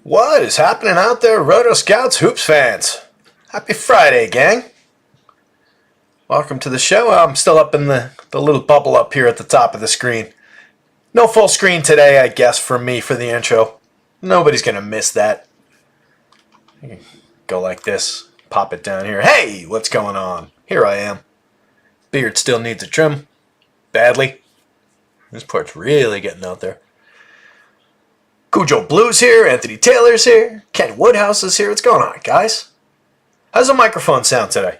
What is happening out there, rotoscouts, hoops fans? Happy Friday, gang. Welcome to the show. I'm still up in the little bubble up here at the top of the screen. No full screen today, I guess, for me for the intro. Nobody's going to miss that. Go like this. Pop it down here. Hey, what's going on? Here I am. Beard still needs a trim. Badly. This part's really getting out there. Cujo Blues here. Anthony Taylor's here. Ken Woodhouse is here. What's going on, guys? How's the microphone sound today?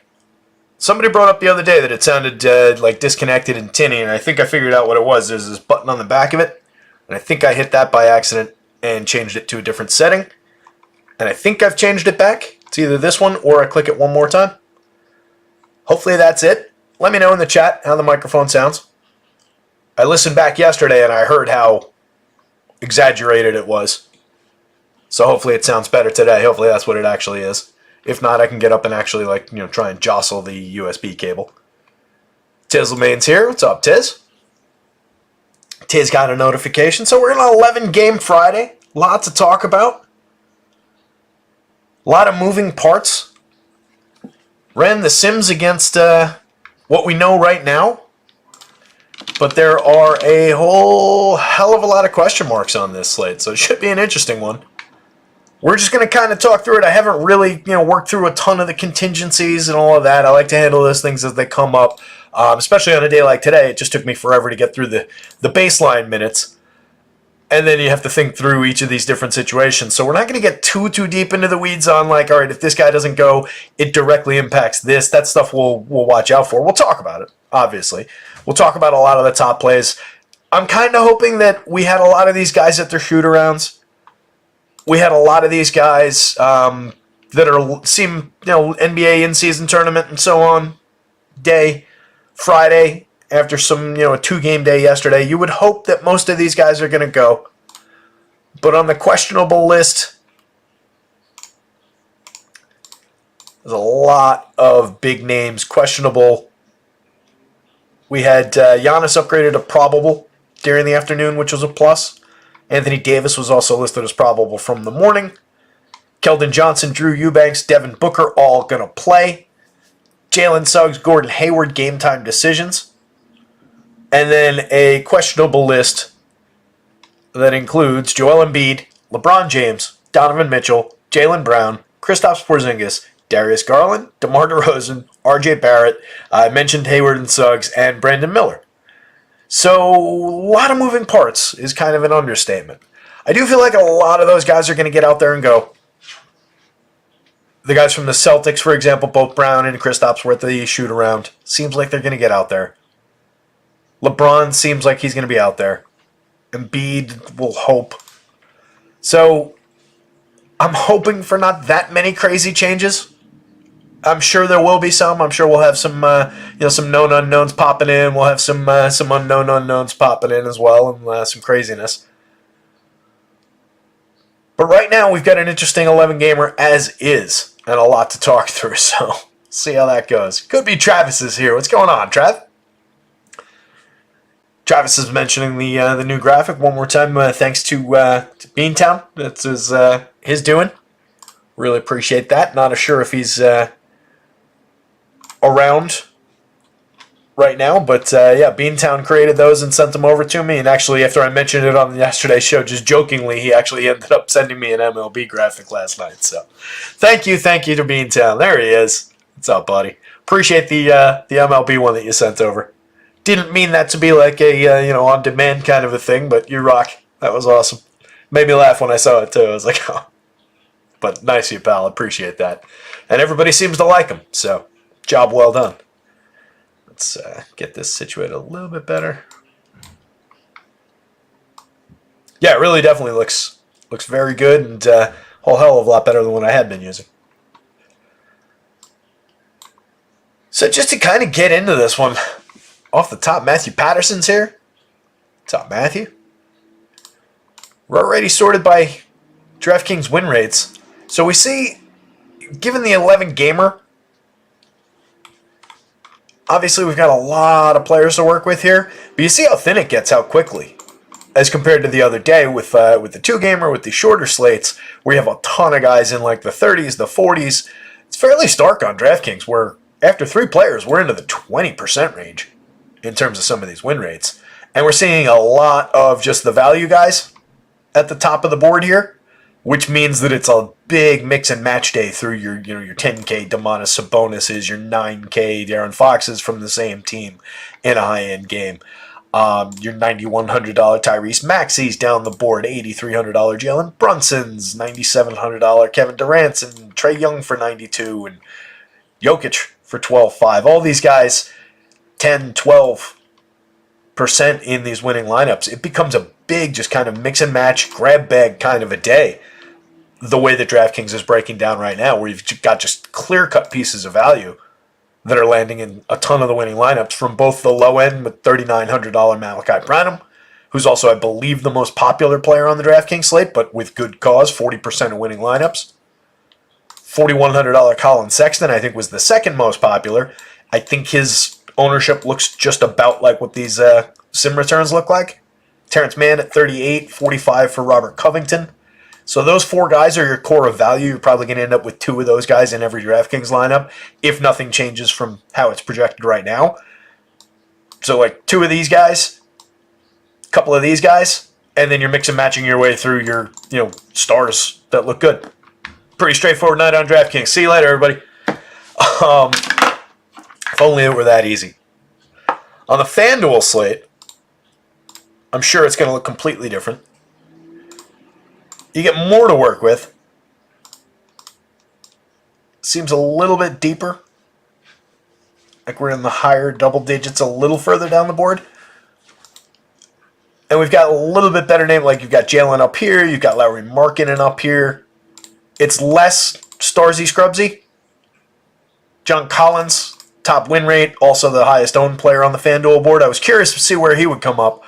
Somebody brought up the other day that it sounded like disconnected and tinny, and I think I figured out what it was. There's this button on the back of it, and I think I hit that by accident and changed it to a different setting. And I think I've changed it back. It's either this one or I click it one more time. Hopefully that's it. Let me know in the chat how the microphone sounds. I listened back yesterday and I heard how exaggerated it was. So hopefully it sounds better today. Hopefully that's what it actually is. If not, I can get up and actually try and jostle the USB cable. Tizzlemane's here. What's up, Tiz? Tiz got a notification. So we're in an 11-game Friday. Lots to talk about. A lot of moving parts. Ran the Sims against what we know right now. But there are a whole hell of a lot of question marks on this slate, so it should be an interesting one. We're just going to kind of talk through it. I haven't really worked through a ton of the contingencies and all of that. I like to handle those things as they come up, especially on a day like today. It just took me forever to get through the baseline minutes. And then you have to think through each of these different situations. So we're not going to get too deep into the weeds on all right, if this guy doesn't go, it directly impacts this. That stuff we'll watch out for. We'll talk about it, obviously. We'll talk about a lot of the top plays. I'm kind of hoping that we had a lot of these guys at their shoot-arounds. We had a lot of these guys that seem NBA in-season tournament and so on day, Friday, after some, a 2-game day yesterday. You would hope that most of these guys are going to go. But on the questionable list, there's a lot of big names questionable. We had Giannis upgraded to probable during the afternoon, which was a plus. Anthony Davis was also listed as probable from the morning. Keldon Johnson, Drew Eubanks, Devin Booker all going to play. Jalen Suggs, Gordon Hayward, game time decisions. And then a questionable list that includes Joel Embiid, LeBron James, Donovan Mitchell, Jaylen Brown, Kristaps Porzingis, Darius Garland, DeMar DeRozan, RJ Barrett, I mentioned Hayward and Suggs, and Brandon Miller. So, a lot of moving parts is kind of an understatement. I do feel like a lot of those guys are going to get out there and go. The guys from the Celtics, for example, both Brown and Kristaps were at the shoot-around. Seems like they're going to get out there. LeBron seems like he's going to be out there. Embiid will hope. So, I'm hoping for not that many crazy changes. I'm sure there will be some. I'm sure we'll have some, some known unknowns popping in. We'll have some unknown unknowns popping in as well, and some craziness. But right now, we've got an interesting 11-gamer as is, and a lot to talk through. So, see how that goes. Could be Travis is here. What's going on, Trav? Travis is mentioning the new graphic one more time. Thanks to Beantown. That's his doing. Really appreciate that. Not sure if he's around right now, but Beantown created those and sent them over to me. And actually, after I mentioned it on yesterday's show, just jokingly, he actually ended up sending me an MLB graphic last night. So, thank you to Beantown. There he is. What's up, buddy? Appreciate the MLB one that you sent over. Didn't mean that to be like a on-demand kind of a thing, but you rock. That was awesome. Made me laugh when I saw it too. I was like, oh. But nice of you, pal. Appreciate that. And everybody seems to like him, so job well done. Let's get this situated a little bit better. Yeah, it really definitely looks very good and a whole hell of a lot better than what I had been using. So just to kind of get into this one, off the top, Matthew Patterson's here. What's up, Matthew? We're already sorted by DraftKings win rates. So we see, given the 11-gamer, obviously we've got a lot of players to work with here. But you see how thin it gets, how quickly. as compared to the other day with the 2-gamer, with the shorter slates, where you have a ton of guys in like the 30s, the 40s. It's fairly stark on DraftKings, where after 3 players, we're into the 20% range in terms of some of these win rates. And we're seeing a lot of just the value guys at the top of the board here, which means that it's a big mix and match day through your 10K Domantas Sabonis, your 9K De'Aaron Foxes from the same team in a high-end game. Your $9,100 Tyrese Maxey's down the board, $8,300 Jalen Brunson's, $9,700 Kevin Durant's, and Trae Young for $92, and Jokic for $12,500. All these guys, 10, 12% in these winning lineups. It becomes a big just kind of mix and match, grab bag kind of a day, the way that DraftKings is breaking down right now, where you've got just clear-cut pieces of value that are landing in a ton of the winning lineups, from both the low end with $3,900 Malachi Branham, who's also, I believe, the most popular player on the DraftKings slate, but with good cause, 40% of winning lineups. $4,100 Colin Sexton, I think, was the second most popular. I think his ownership looks just about like what these sim returns look like. Terrence Mann at $38,000, $45,000 for Robert Covington. So those 4 guys are your core of value. You're probably going to end up with 2 of those guys in every DraftKings lineup, if nothing changes from how it's projected right now. So like 2 of these guys, a couple of these guys, and then you're mix and matching your way through your stars that look good. Pretty straightforward night on DraftKings. See you later, everybody. If only it were that easy. On the FanDuel slate, I'm sure it's going to look completely different. You get more to work with. Seems a little bit deeper. Like we're in the higher double digits a little further down the board. And we've got a little bit better name. Like you've got Jalen up here. You've got Lauri Markkanen up here. It's less Starsy Scrubsy. John Collins, top win rate. Also the highest owned player on the FanDuel board. I was curious to see where he would come up.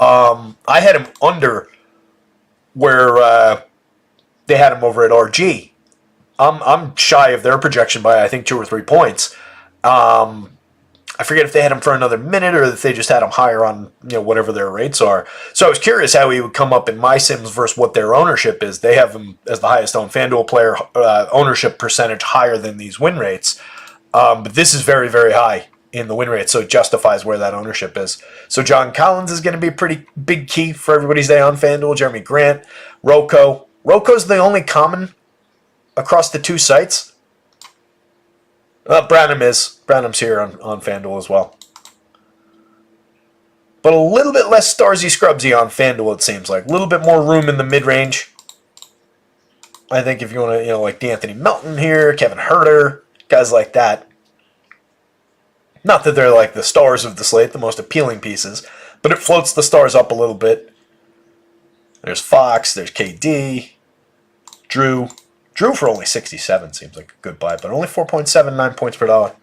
I had him under where they had him over at RG. I'm shy of their projection by, I think, 2 or 3 points. I forget if they had him for another minute or if they just had him higher on whatever their rates are. So I was curious how he would come up in my sims versus what their ownership is. They have him as the highest owned FanDuel player, ownership percentage higher than these win rates. But this is very, very high in the win rate, so it justifies where that ownership is. So John Collins is going to be a pretty big key for everybody's day on FanDuel. Jeremy Grant, Rocco. Rocco's the only common across the 2 sites. Branham's here on FanDuel as well. But a little bit less Starsy Scrubsy on FanDuel, it seems like. A little bit more room in the mid-range. I think if you want to, like D'Anthony Melton here, Kevin Huerter, guys like that. Not that they're like the stars of the slate, the most appealing pieces, but it floats the stars up a little bit. There's Fox, there's KD, Drew. Drew for only 67 seems like a good buy, but only 4.79 points per dollar.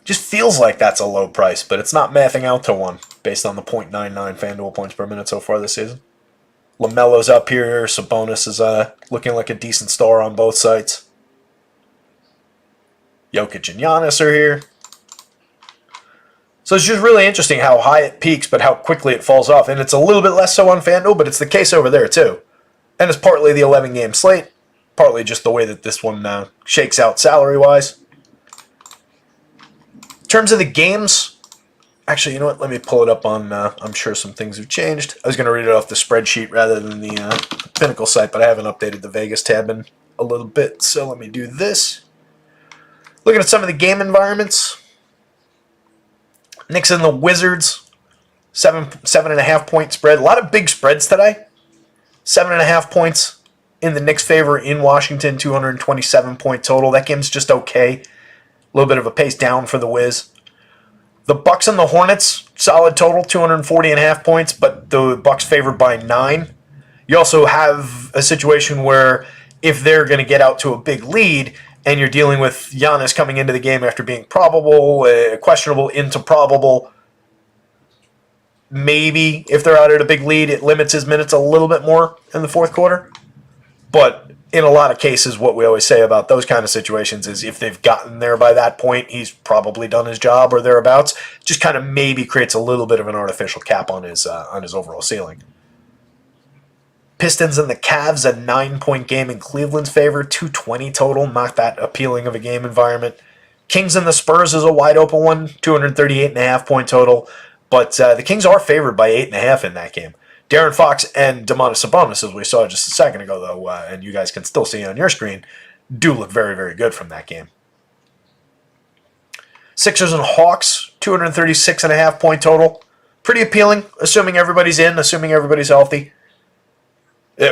Just feels like that's a low price, but it's not mathing out to 1 based on the .99 FanDuel points per minute so far this season. LaMelo's up here. Sabonis is looking like a decent star on both sites. Jokic and Giannis are here. So it's just really interesting how high it peaks, but how quickly it falls off. And it's a little bit less so on FanDuel, but it's the case over there too. And it's partly the 11-game slate, partly just the way that this one shakes out salary-wise. In terms of the games, actually, you know what? Let me pull it up on, I'm sure some things have changed. I was going to read it off the spreadsheet rather than the Pinnacle site, but I haven't updated the Vegas tab in a little bit, so let me do this. Looking at some of the game environments. Knicks and the Wizards, 7.5 point spread. A lot of big spreads today. 7.5 points in the Knicks' favor in Washington, 227 point total. That game's just okay. A little bit of a pace down for the Wiz. The Bucks and the Hornets, solid total, 240.5 points, but the Bucks favored by 9. You also have a situation where if they're going to get out to a big lead, and you're dealing with Giannis coming into the game after being probable, questionable into probable, maybe if they're out at a big lead, it limits his minutes a little bit more in the fourth quarter. But in a lot of cases, what we always say about those kind of situations is if they've gotten there by that point, he's probably done his job or thereabouts. Just kind of maybe creates a little bit of an artificial cap on his overall ceiling. Pistons and the Cavs, a 9-point game in Cleveland's favor, 220 total, not that appealing of a game environment. Kings and the Spurs is a wide open one, 238.5-point total, but the Kings are favored by 8.5 in that game. De'Aaron Fox and Domantas Sabonis, as we saw just a second ago, though, and you guys can still see on your screen, do look very, very good from that game. Sixers and Hawks, 236.5-point total. Pretty appealing, assuming everybody's in, assuming everybody's healthy.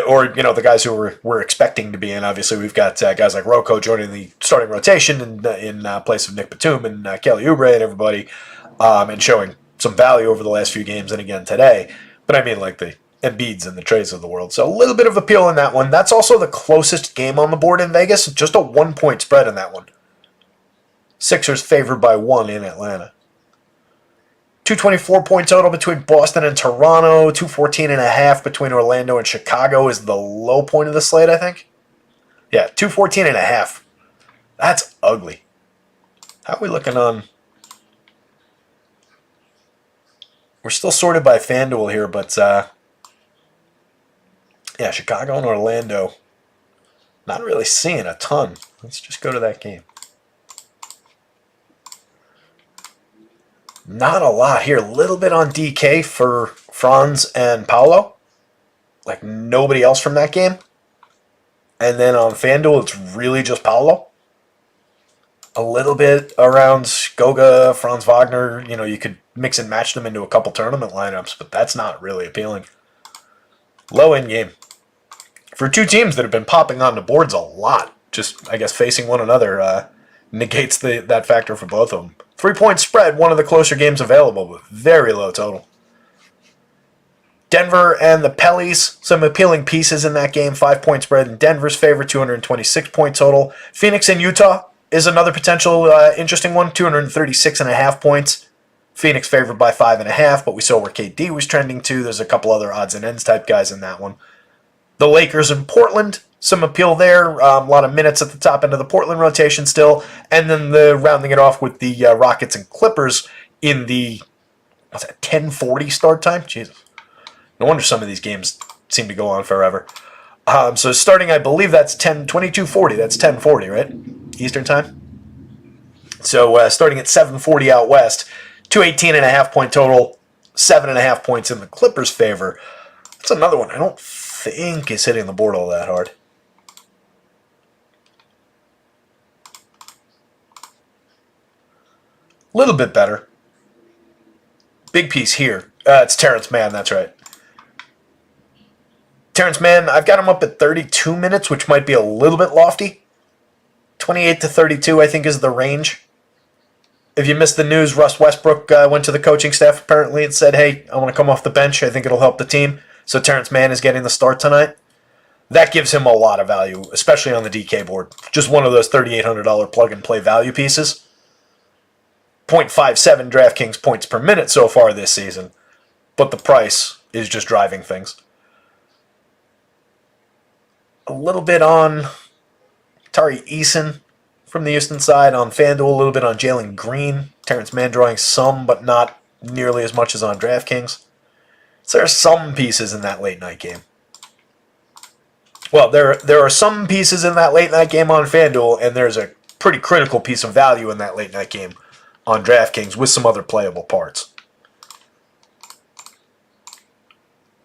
Or, the guys who we're expecting to be in. Obviously, we've got guys like Rocco joining the starting rotation in place of Nick Batum and Kelly Oubre and everybody, and showing some value over the last few games and again today. But I mean like the Embiids and the Trays of the world. So a little bit of appeal in that one. That's also the closest game on the board in Vegas. Just a 1-point spread in that one. Sixers favored by 1 in Atlanta. 224-point total between Boston and Toronto. 214.5 between Orlando and Chicago is the low point of the slate, I think. Yeah, 214.5. That's ugly. How are we looking on... We're still sorted by FanDuel here, but yeah, Chicago and Orlando, not really seeing a ton. Let's just go to that game. Not a lot here. A little bit on DK for Franz and Paolo. Like nobody else from that game. And then on FanDuel, it's really just Paolo. A little bit around Goga, Franz Wagner. You could mix and match them into a couple tournament lineups, but that's not really appealing. Low end game. For two teams that have been popping on the boards a lot, just, I guess, facing one another negates that factor for both of them. 3-point spread, one of the closer games available, with very low total. Denver and the Pellies, some appealing pieces in that game. 5-point spread in Denver's favor, 226-point total. Phoenix and Utah is another potential interesting one, 236.5 points. Phoenix favored by 5.5, but we saw where KD was trending to. There's a couple other odds and ends type guys in that one. The Lakers and Portland, some appeal there. A lot of minutes at the top end of the Portland rotation still. And then rounding it off with the Rockets and Clippers in the 10:40 start time? Jesus. No wonder some of these games seem to go on forever. So starting, I believe that's 22:40. That's 10:40, right? Eastern time? So starting at 7:40 out west, 218.5-point total, 7.5 points in the Clippers' favor. That's another one I don't think is hitting the board all that hard. A little bit better. Big piece here. It's Terrence Mann, that's right. Terrence Mann, I've got him up at 32 minutes, which might be a little bit lofty. 28 to 32, I think, is the range. If you missed the news, Russ Westbrook went to the coaching staff apparently and said, hey, I want to come off the bench. I think it'll help the team. So Terrence Mann is getting the start tonight. That gives him a lot of value, especially on the DK board. Just one of those $3,800 plug-and-play value pieces. 0.57 DraftKings points per minute so far this season. But the price is just driving things. A little bit on Tari Eason from the Houston side on FanDuel, a little bit on Jalen Green. Terrence Mann drawing some, but not nearly as much as on DraftKings. So there are some pieces in that late night game. Well, there are some pieces in that late night game on FanDuel, and there's a pretty critical piece of value in that late night game on DraftKings with some other playable parts.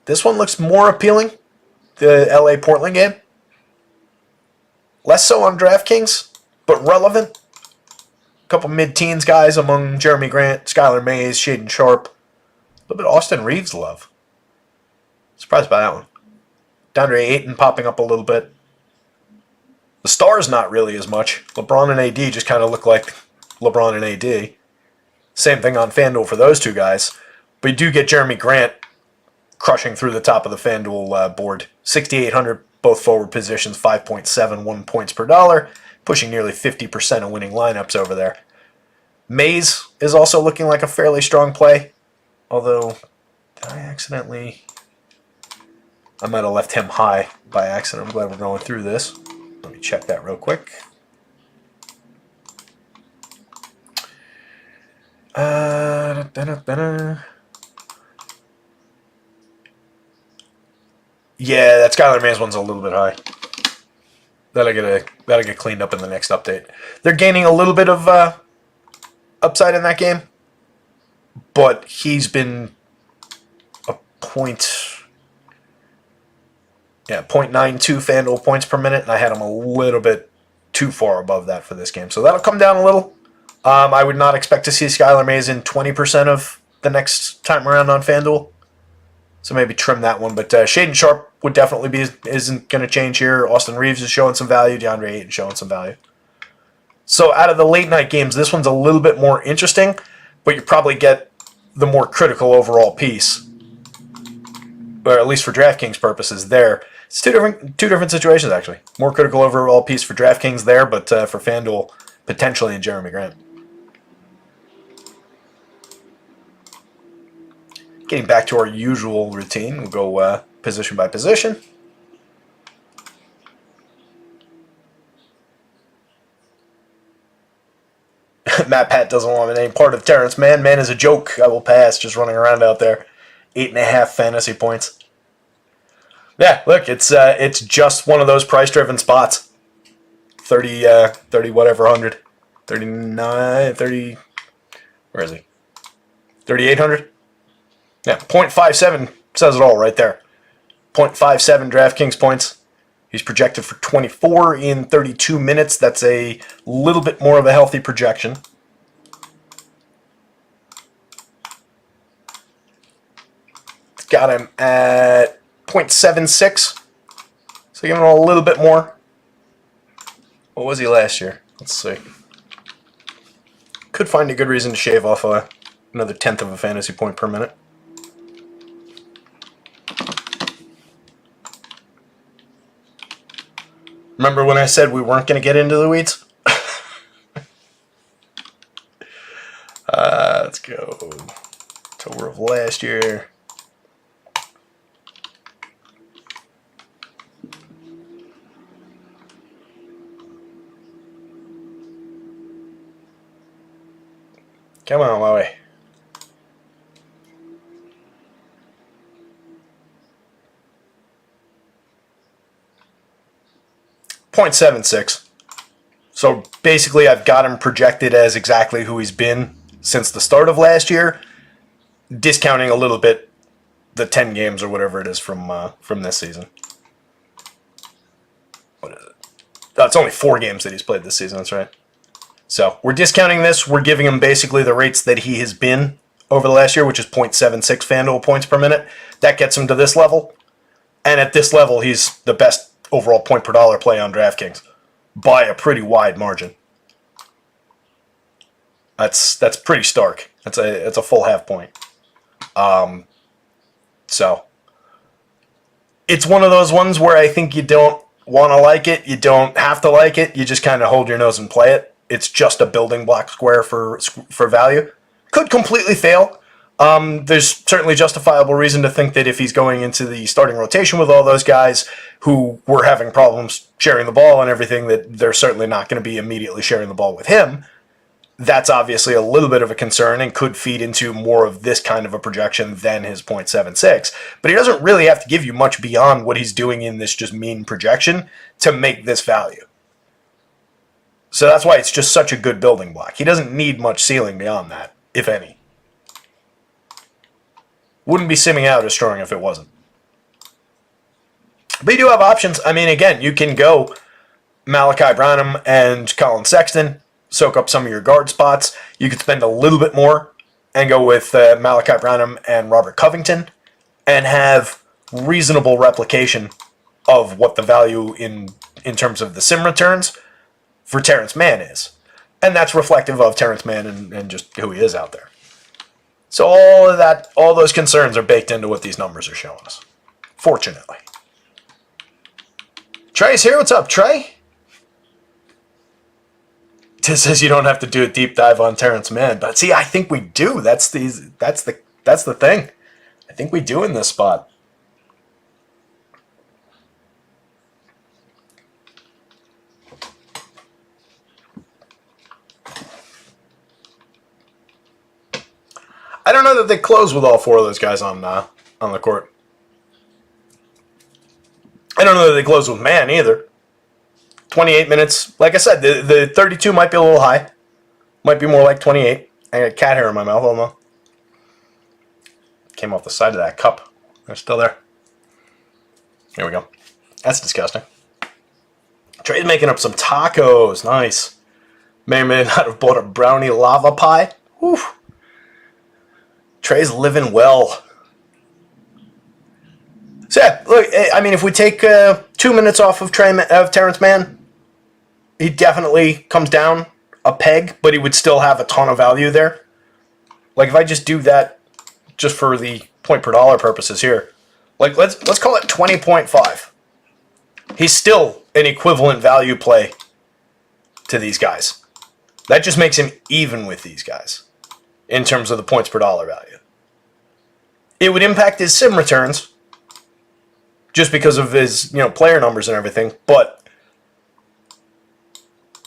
This one looks more appealing, the LA Portland game. Less so on DraftKings, but relevant. A couple mid-teens guys among Jeremy Grant, Skylar Mays, Shaden Sharp. A little bit of Austin Reeves love. Surprised by that one. DeAndre Ayton popping up a little bit. The stars not really as much. LeBron and AD just kind of look like LeBron and AD. Same thing on FanDuel for those two guys. But you do get Jeremy Grant crushing through the top of the FanDuel board. 6,800 both forward positions, 5.71 points per dollar, pushing nearly 50% of winning lineups over there. Mays is also looking like a fairly strong play. Although, did I accidentally... I might have left him high by accident. I'm glad we're going through this. Let me check that real quick. Yeah, that Skylar Mays one's a little bit high. That'll get cleaned up in the next update. They're gaining a little bit of upside in that game, but he's been a .92 FanDuel points per minute, and I had him a little bit too far above that for this game. So that'll come down a little. I would not expect to see Skylar Mays in 20% of the next time around on FanDuel. So maybe trim that one. But Shaden Sharp would definitely isn't going to change here. Austin Reeves is showing some value. DeAndre Ayton showing some value. So out of the late night games, this one's a little bit more interesting, but you probably get the more critical overall piece, or at least for DraftKings purposes there. It's two different situations, actually. More critical overall piece for DraftKings there, but for FanDuel, potentially in Jeremy Grant. Getting back to our usual routine, we'll go position by position. Matt Pat doesn't want any part of Terrence Mann. Man is a joke. I will pass, just running around out there. 8.5 fantasy points. Yeah, look, it's just one of those price-driven spots. 30 whatever, 100. 39, 30, where is he? 3,800? Yeah, 0.57 says it all right there. 0.57 DraftKings points. He's projected for 24 in 32 minutes. That's a little bit more of a healthy projection. Got him at 0.76. So giving him a little bit more. What was he last year? Let's see. Could find a good reason to shave off another tenth of a fantasy point per minute. Remember when I said we weren't going to get into the weeds? Let's go. October of last year. Come on, Lowy. .76. So basically I've got him projected as exactly who he's been since the start of last year, discounting a little bit the 10 games or whatever it is from this season. What is it? Oh, it's only 4 games that he's played this season, that's right. So we're discounting this. We're giving him basically the rates that he has been over the last year, which is .76 FanDuel points per minute. That gets him to this level. And at this level, he's the best overall point per dollar play on DraftKings by a pretty wide margin. That's pretty stark. It's a full half point. So it's one of those ones where I think you don't want to like it, you don't have to like it, you just kind of hold your nose and play it. It's just a building block square for value. Could completely fail. There's certainly justifiable reason to think that if he's going into the starting rotation with all those guys who were having problems sharing the ball and everything, that they're certainly not going to be immediately sharing the ball with him. That's obviously a little bit of a concern and could feed into more of this kind of a projection than his .76. But he doesn't really have to give you much beyond what he's doing in this just mean projection to make this value. So that's why it's just such a good building block. He doesn't need much ceiling beyond that, if any. Wouldn't be simming out as strong if it wasn't. But you do have options. I mean, again, you can go Malachi Branham and Colin Sexton, soak up some of your guard spots. You could spend a little bit more and go with Malachi Branham and Robert Covington and have reasonable replication of what the value in terms of the sim returns for Terrence Mann is. And that's reflective of Terrence Mann and just who he is out there. So all of that, all those concerns are baked into what these numbers are showing us. Fortunately. Trey's here. What's up, Trey? It says you don't have to do a deep dive on Terrence Mann, but see, I think we do. That's the thing. I think we do in this spot. don't know that they close with all four of those guys on the court. I don't know that they close with man either. 28 minutes. Like I said, the 32 might be a little high. Might be more like 28. I got cat hair in my mouth. Hold on. Came off the side of that cup. They're still there. Here we go. That's disgusting. Trey's making up some tacos. Nice. May or may not have bought a brownie lava pie. Whew. Trey's living well. So yeah, look, I mean, if we take 2 minutes off of Terrence Mann, he definitely comes down a peg, but he would still have a ton of value there. Like if I just do that, just for the point per dollar purposes here, like let's call it 20.5. He's still an equivalent value play to these guys. That just makes him even with these guys in terms of the points per dollar value. It would impact his sim returns just because of his, player numbers and everything, but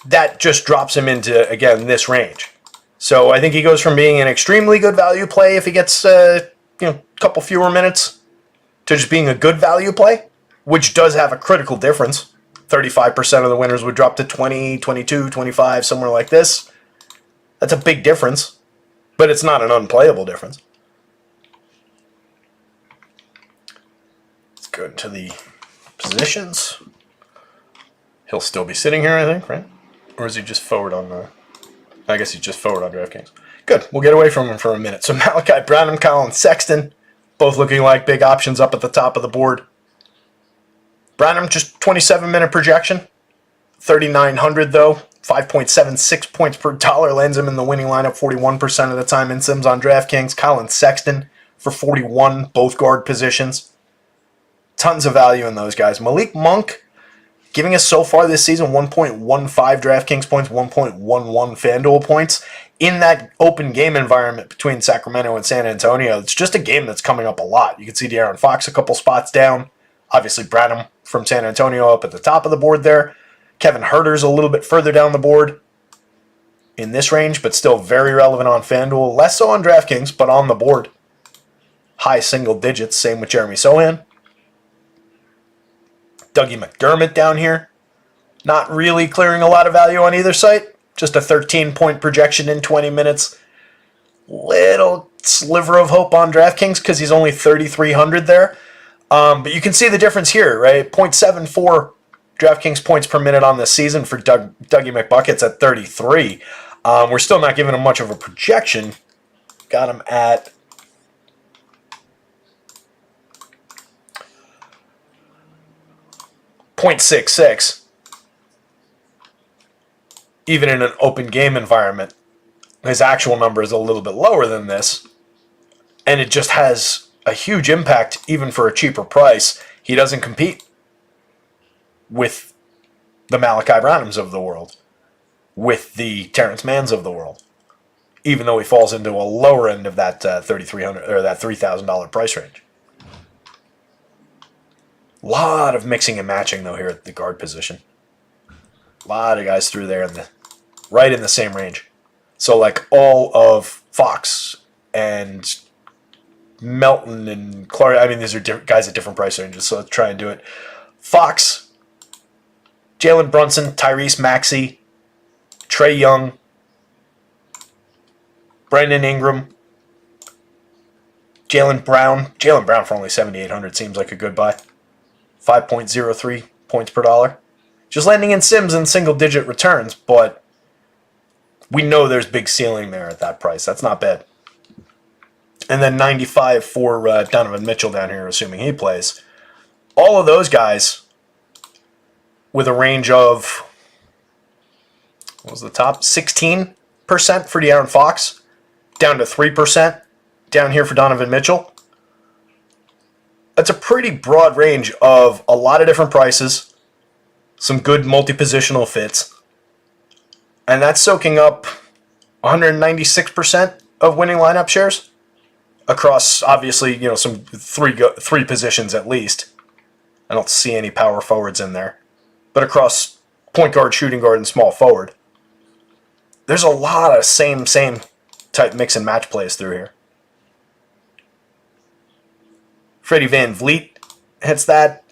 that just drops him into, again, this range. So I think he goes from being an extremely good value play if he gets a couple fewer minutes to just being a good value play, which does have a critical difference. 35% of the winners would drop to 20, 22, 25, somewhere like this. That's a big difference, but it's not an unplayable difference. Let's go into the positions. He'll still be sitting here, I think, right? Or is he just forward on the... I guess he's just forward on DraftKings. Good. We'll get away from him for a minute. So Malachi Branham, Colin Sexton, both looking like big options up at the top of the board. Branham, just 27-minute projection. 3,900, though. 5.76 points per dollar lands him in the winning lineup 41% of the time in Sims on DraftKings. Colin Sexton for 41, both guard positions. Tons of value in those guys. Malik Monk, giving us so far this season 1.15 DraftKings points, 1.11 FanDuel points. In that open game environment between Sacramento and San Antonio, it's just a game that's coming up a lot. You can see De'Aaron Fox a couple spots down. Obviously, Branham from San Antonio up at the top of the board there. Kevin Huerter's a little bit further down the board in this range, but still very relevant on FanDuel. Less so on DraftKings, but on the board. High single digits. Same with Jeremy Sohan. Dougie McDermott down here. Not really clearing a lot of value on either site. Just a 13-point projection in 20 minutes. Little sliver of hope on DraftKings because he's only 3,300 there. But you can see the difference here, right? 0.74 DraftKings points per minute on this season for Dougie McBuckets at 33. We're still not giving him much of a projection. Got him at 0.66. Even in an open game environment, his actual number is a little bit lower than this. And it just has a huge impact even for a cheaper price. He doesn't compete with the Malachi Branhams of the world, with the Terrence Manns of the world, even though he falls into a lower end of that $3,300 or that $3,000 price range. A lot of mixing and matching though here at the guard position. A lot of guys through there right in the same range. So like all of Fox and Melton and Clark, I mean these are guys at different price ranges, so let's try and do it. Fox, Jalen Brunson, Tyrese Maxey, Trey Young, Brandon Ingram, Jalen Brown. Jalen Brown for only 7,800 seems like a good buy. 5.03 points per dollar. Just landing in Sims in single-digit returns, but we know there's big ceiling there at that price. That's not bad. And then 95 for Donovan Mitchell down here, assuming he plays. All of those guys with a range of, what was the top? 16% for De'Aaron Fox, down to 3% down here for Donovan Mitchell. That's a pretty broad range of a lot of different prices, some good multi-positional fits, and that's soaking up 196% of winning lineup shares across, obviously, some three positions at least. I don't see any power forwards in there, but across point guard, shooting guard, and small forward, there's a lot of same type mix and match plays through here. Freddie Van Vliet hits that.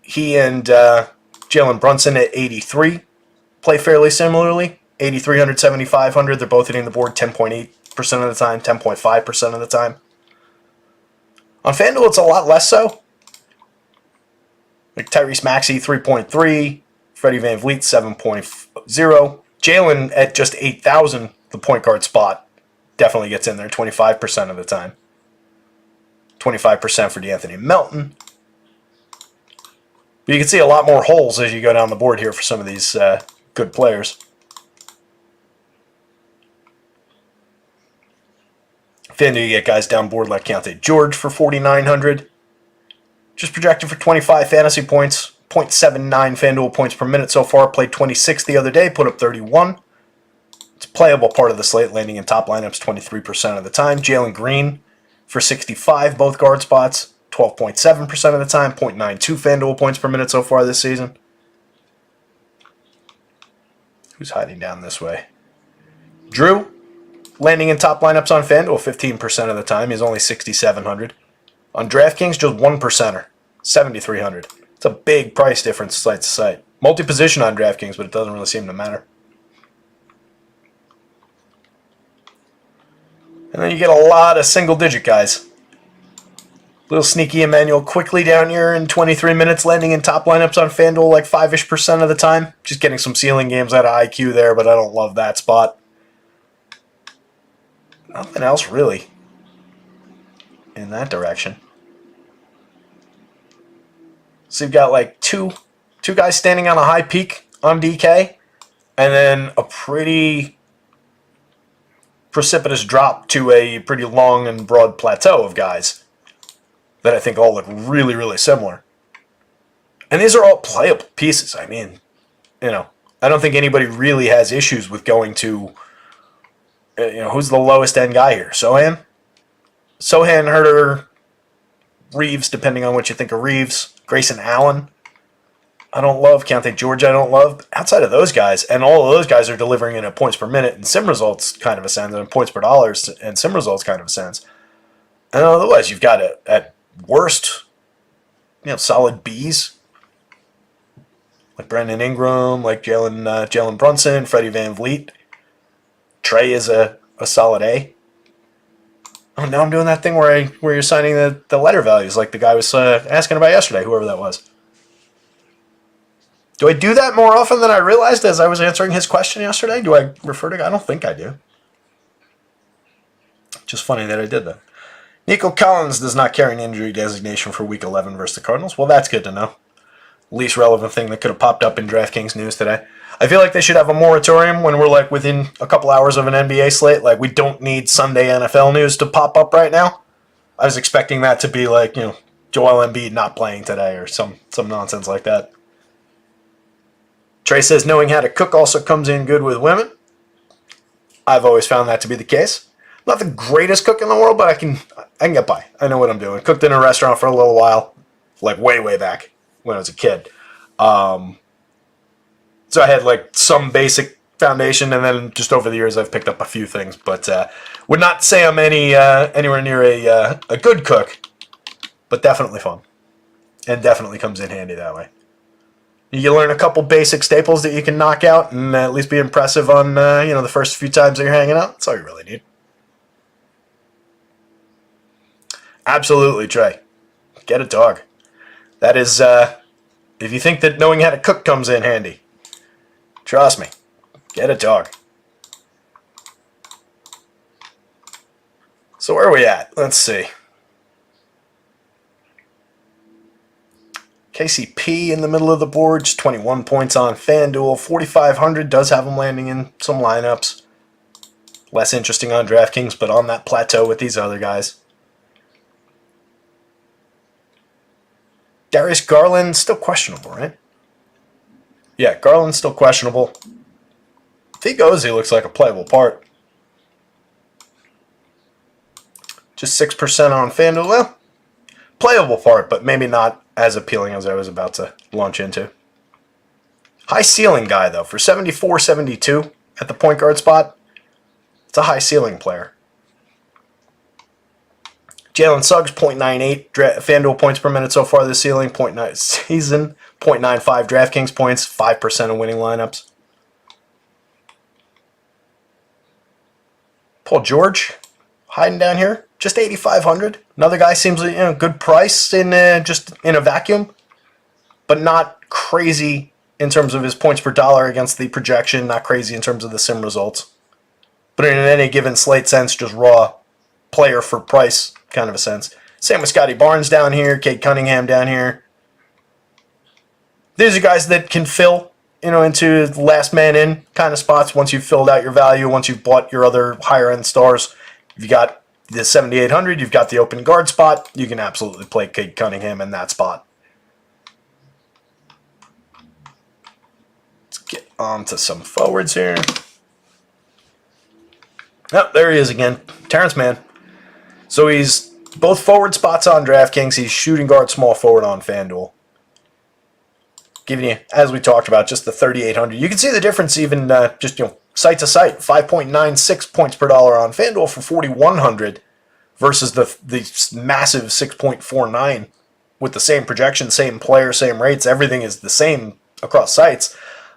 He and Jalen Brunson at 83 play fairly similarly. 8,300, 7,500. They're both hitting the board 10.8% of the time, 10.5% of the time. On FanDuel, it's a lot less so. Like Tyrese Maxey, 3.3. Freddie Van Vliet, 7.0. Jalen at just 8,000, the point guard spot, definitely gets in there 25% of the time. 25% for DeAnthony Melton. But you can see a lot more holes as you go down the board here for some of these good players. FanDuel, you get guys down board like Keontae George for 4,900. Just projected for 25 fantasy points. 0.79 FanDuel points per minute so far. Played 26 the other day, put up 31. It's a playable part of the slate, landing in top lineups 23% of the time. Jalen Green for 65, both guard spots. 12.7% of the time. 0.92 FanDuel points per minute so far this season. Who's hiding down this way? Drew, landing in top lineups on FanDuel 15% of the time. He's only 6,700. On DraftKings, just 1%er, 7,300. It's a big price difference site to site. Multi-position on DraftKings, but it doesn't really seem to matter. And then you get a lot of single-digit guys. Little sneaky Emmanuel quickly down here in 23 minutes, landing in top lineups on FanDuel like 5-ish% of the time. Just getting some ceiling games out of IQ there, but I don't love that spot. Nothing else really in that direction. So you've got like two guys standing on a high peak on DK, and then a pretty precipitous drop to a pretty long and broad plateau of guys that I think all look really, really similar. And these are all playable pieces. I mean, I don't think anybody really has issues with going to, who's the lowest end guy here? Sohan, Herter, Reeves, depending on what you think of Reeves. Grayson Allen, I don't love. Keontae George, I don't love. Outside of those guys, and all of those guys are delivering in a points per minute and sim results kind of a sense, and points per dollars and sim results kind of a sense. And otherwise, you've got at worst, solid Bs like Brandon Ingram, like Jalen Brunson, Freddie Van Vliet. Trey is a solid A. Oh, now I'm doing that thing where you're signing the letter values like the guy was asking about yesterday, whoever that was. Do I do that more often than I realized as I was answering his question yesterday? Do I refer to... I don't think I do. Just funny that I did that. Nico Collins does not carry an injury designation for Week 11 versus the Cardinals. Well, that's good to know. Least relevant thing that could have popped up in DraftKings news today. I feel like they should have a moratorium when we're like within a couple hours of an NBA slate. Like, we don't need Sunday NFL news to pop up right now. I was expecting that to be like, Joel Embiid not playing today or some nonsense like that. Trey says knowing how to cook also comes in good with women. I've always found that to be the case. Not the greatest cook in the world, but I can get by. I know what I'm doing. Cooked in a restaurant for a little while, like way back when I was a kid. So I had like some basic foundation, and then just over the years I've picked up a few things. But would not say I'm anywhere near a good cook, but definitely fun, and definitely comes in handy that way. You learn a couple basic staples that you can knock out, and at least be impressive on the first few times that you're hanging out. That's all you really need. Absolutely, Trey. Get a dog. That is, if you think that knowing how to cook comes in handy, trust me, get a dog. So where are we at? Let's see. KCP in the middle of the board, just 21 points on FanDuel. 4,500 does have him landing in some lineups. Less interesting on DraftKings, but on that plateau with these other guys. Darius Garland, still questionable, right? Yeah, Garland's still questionable. If he goes, he looks like a playable part. Just 6% on FanDuel. Well, playable part, but maybe not as appealing as I was about to launch into. High ceiling guy, though. For 74-72 at the point guard spot, it's a high ceiling player. Jalen Suggs, 0.98 FanDuel points per minute so far this season, 0.95 DraftKings points, 5% of winning lineups. Paul George, hiding down here, just 8,500. Another guy seems like good price in just in a vacuum, but not crazy in terms of his points per dollar against the projection, not crazy in terms of the sim results. But in any given slate sense, just raw player for price kind of a sense. Same with Scotty Barnes down here, Cade Cunningham down here. These are guys that can fill, into last man in kind of spots once you've filled out your value, once you've bought your other higher end stars. If you got the 7,800, you've got the open guard spot, you can absolutely play Cade Cunningham in that spot. Let's get on to some forwards here. Oh, there he is again. Terrence Mann. So he's both forward spots on DraftKings. He's shooting guard, small forward on FanDuel. Giving you, as we talked about, just the 3,800. You can see the difference even just, site to site. 5.96 points per dollar on FanDuel for 4,100 versus the massive 6.49 with the same projection, same player, same rates. Everything is the same across sites.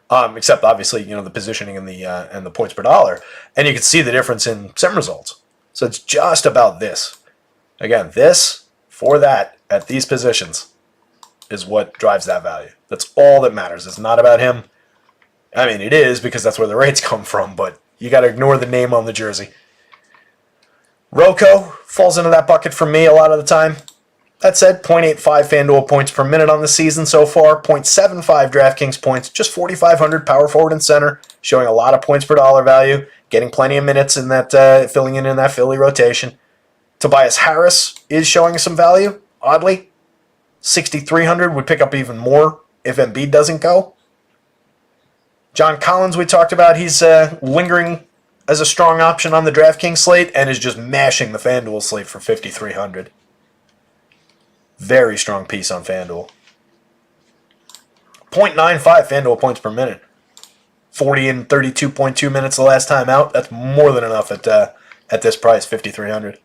Except obviously, the positioning and the points per dollar. And you can see the difference in sim results. So it's just about this. Again, this for that at these positions is what drives that value. That's all that matters. It's not about him. I mean, it is because that's where the rates come from, but you got to ignore the name on the jersey. Rocco falls into that bucket for me a lot of the time. That said, 0.85 FanDuel points per minute on the season so far, 0.75 DraftKings points, just 4,500 power forward and center, showing a lot of points per dollar value, getting plenty of minutes in that, filling in that Philly rotation. Tobias Harris is showing some value, oddly. 6,300 would pick up even more if Embiid doesn't go. John Collins, we talked about, he's lingering as a strong option on the DraftKings slate and is just mashing the FanDuel slate for 5,300. Very strong piece on FanDuel. 0.95 FanDuel points per minute. 40 and 32.2 minutes the last time out. That's more than enough at this price, 5,300.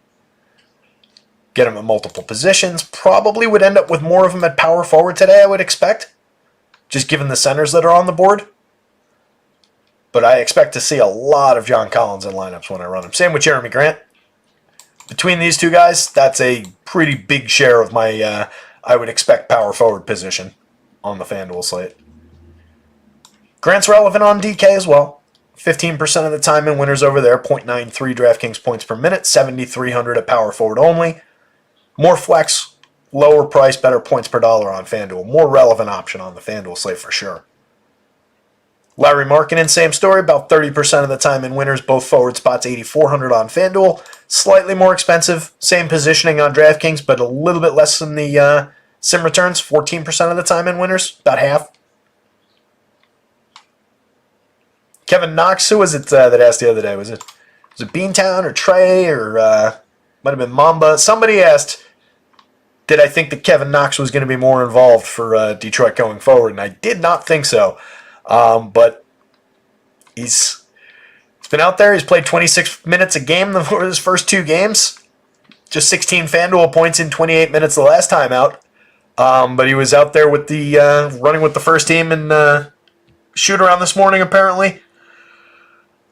Get him at multiple positions. Probably would end up with more of them at power forward today, I would expect. Just given the centers that are on the board. But I expect to see a lot of John Collins in lineups when I run him. Same with Jeremy Grant. Between these two guys, that's a pretty big share of my, I would expect, power forward position on the FanDuel slate. Grant's relevant on DK as well. 15% of the time in winners over there, 0.93 DraftKings points per minute, 7,300 at power forward only. More flex, lower price, better points per dollar on FanDuel. More relevant option on the FanDuel slate for sure. Larry Markkinen, same story, about 30% of the time in winners, both forward spots, 8,400 on FanDuel. Slightly more expensive, same positioning on DraftKings, but a little bit less than the sim returns, 14% of the time in winners, about half. Kevin Knox, who was it that asked the other day? Was it Beantown or Trey or might have been Mamba? Somebody asked, did I think that Kevin Knox was going to be more involved for Detroit going forward? And I did not think so. But he's been out there. He's played 26 minutes a game for his first two games. Just 16 FanDuel points in 28 minutes the last time out. But he was out there with the running with the first team and shoot around this morning, apparently.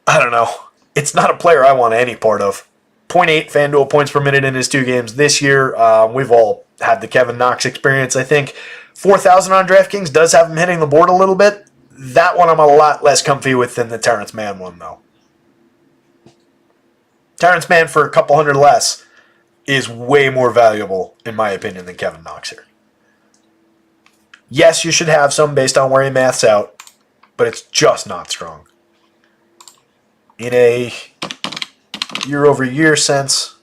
I don't know. It's not a player I want any part of. 0.8 FanDuel points per minute in his two games this year. We've all had the Kevin Knox experience, I think. 4,000 on DraftKings does have him hitting the board a little bit. That one I'm a lot less comfy with than the Terrence Mann one, though. Terrence Mann for a couple hundred less is way more valuable, in my opinion, than Kevin Knox here. Yes, you should have some based on where he maths out, but it's just not strong. In a year-over-year sense,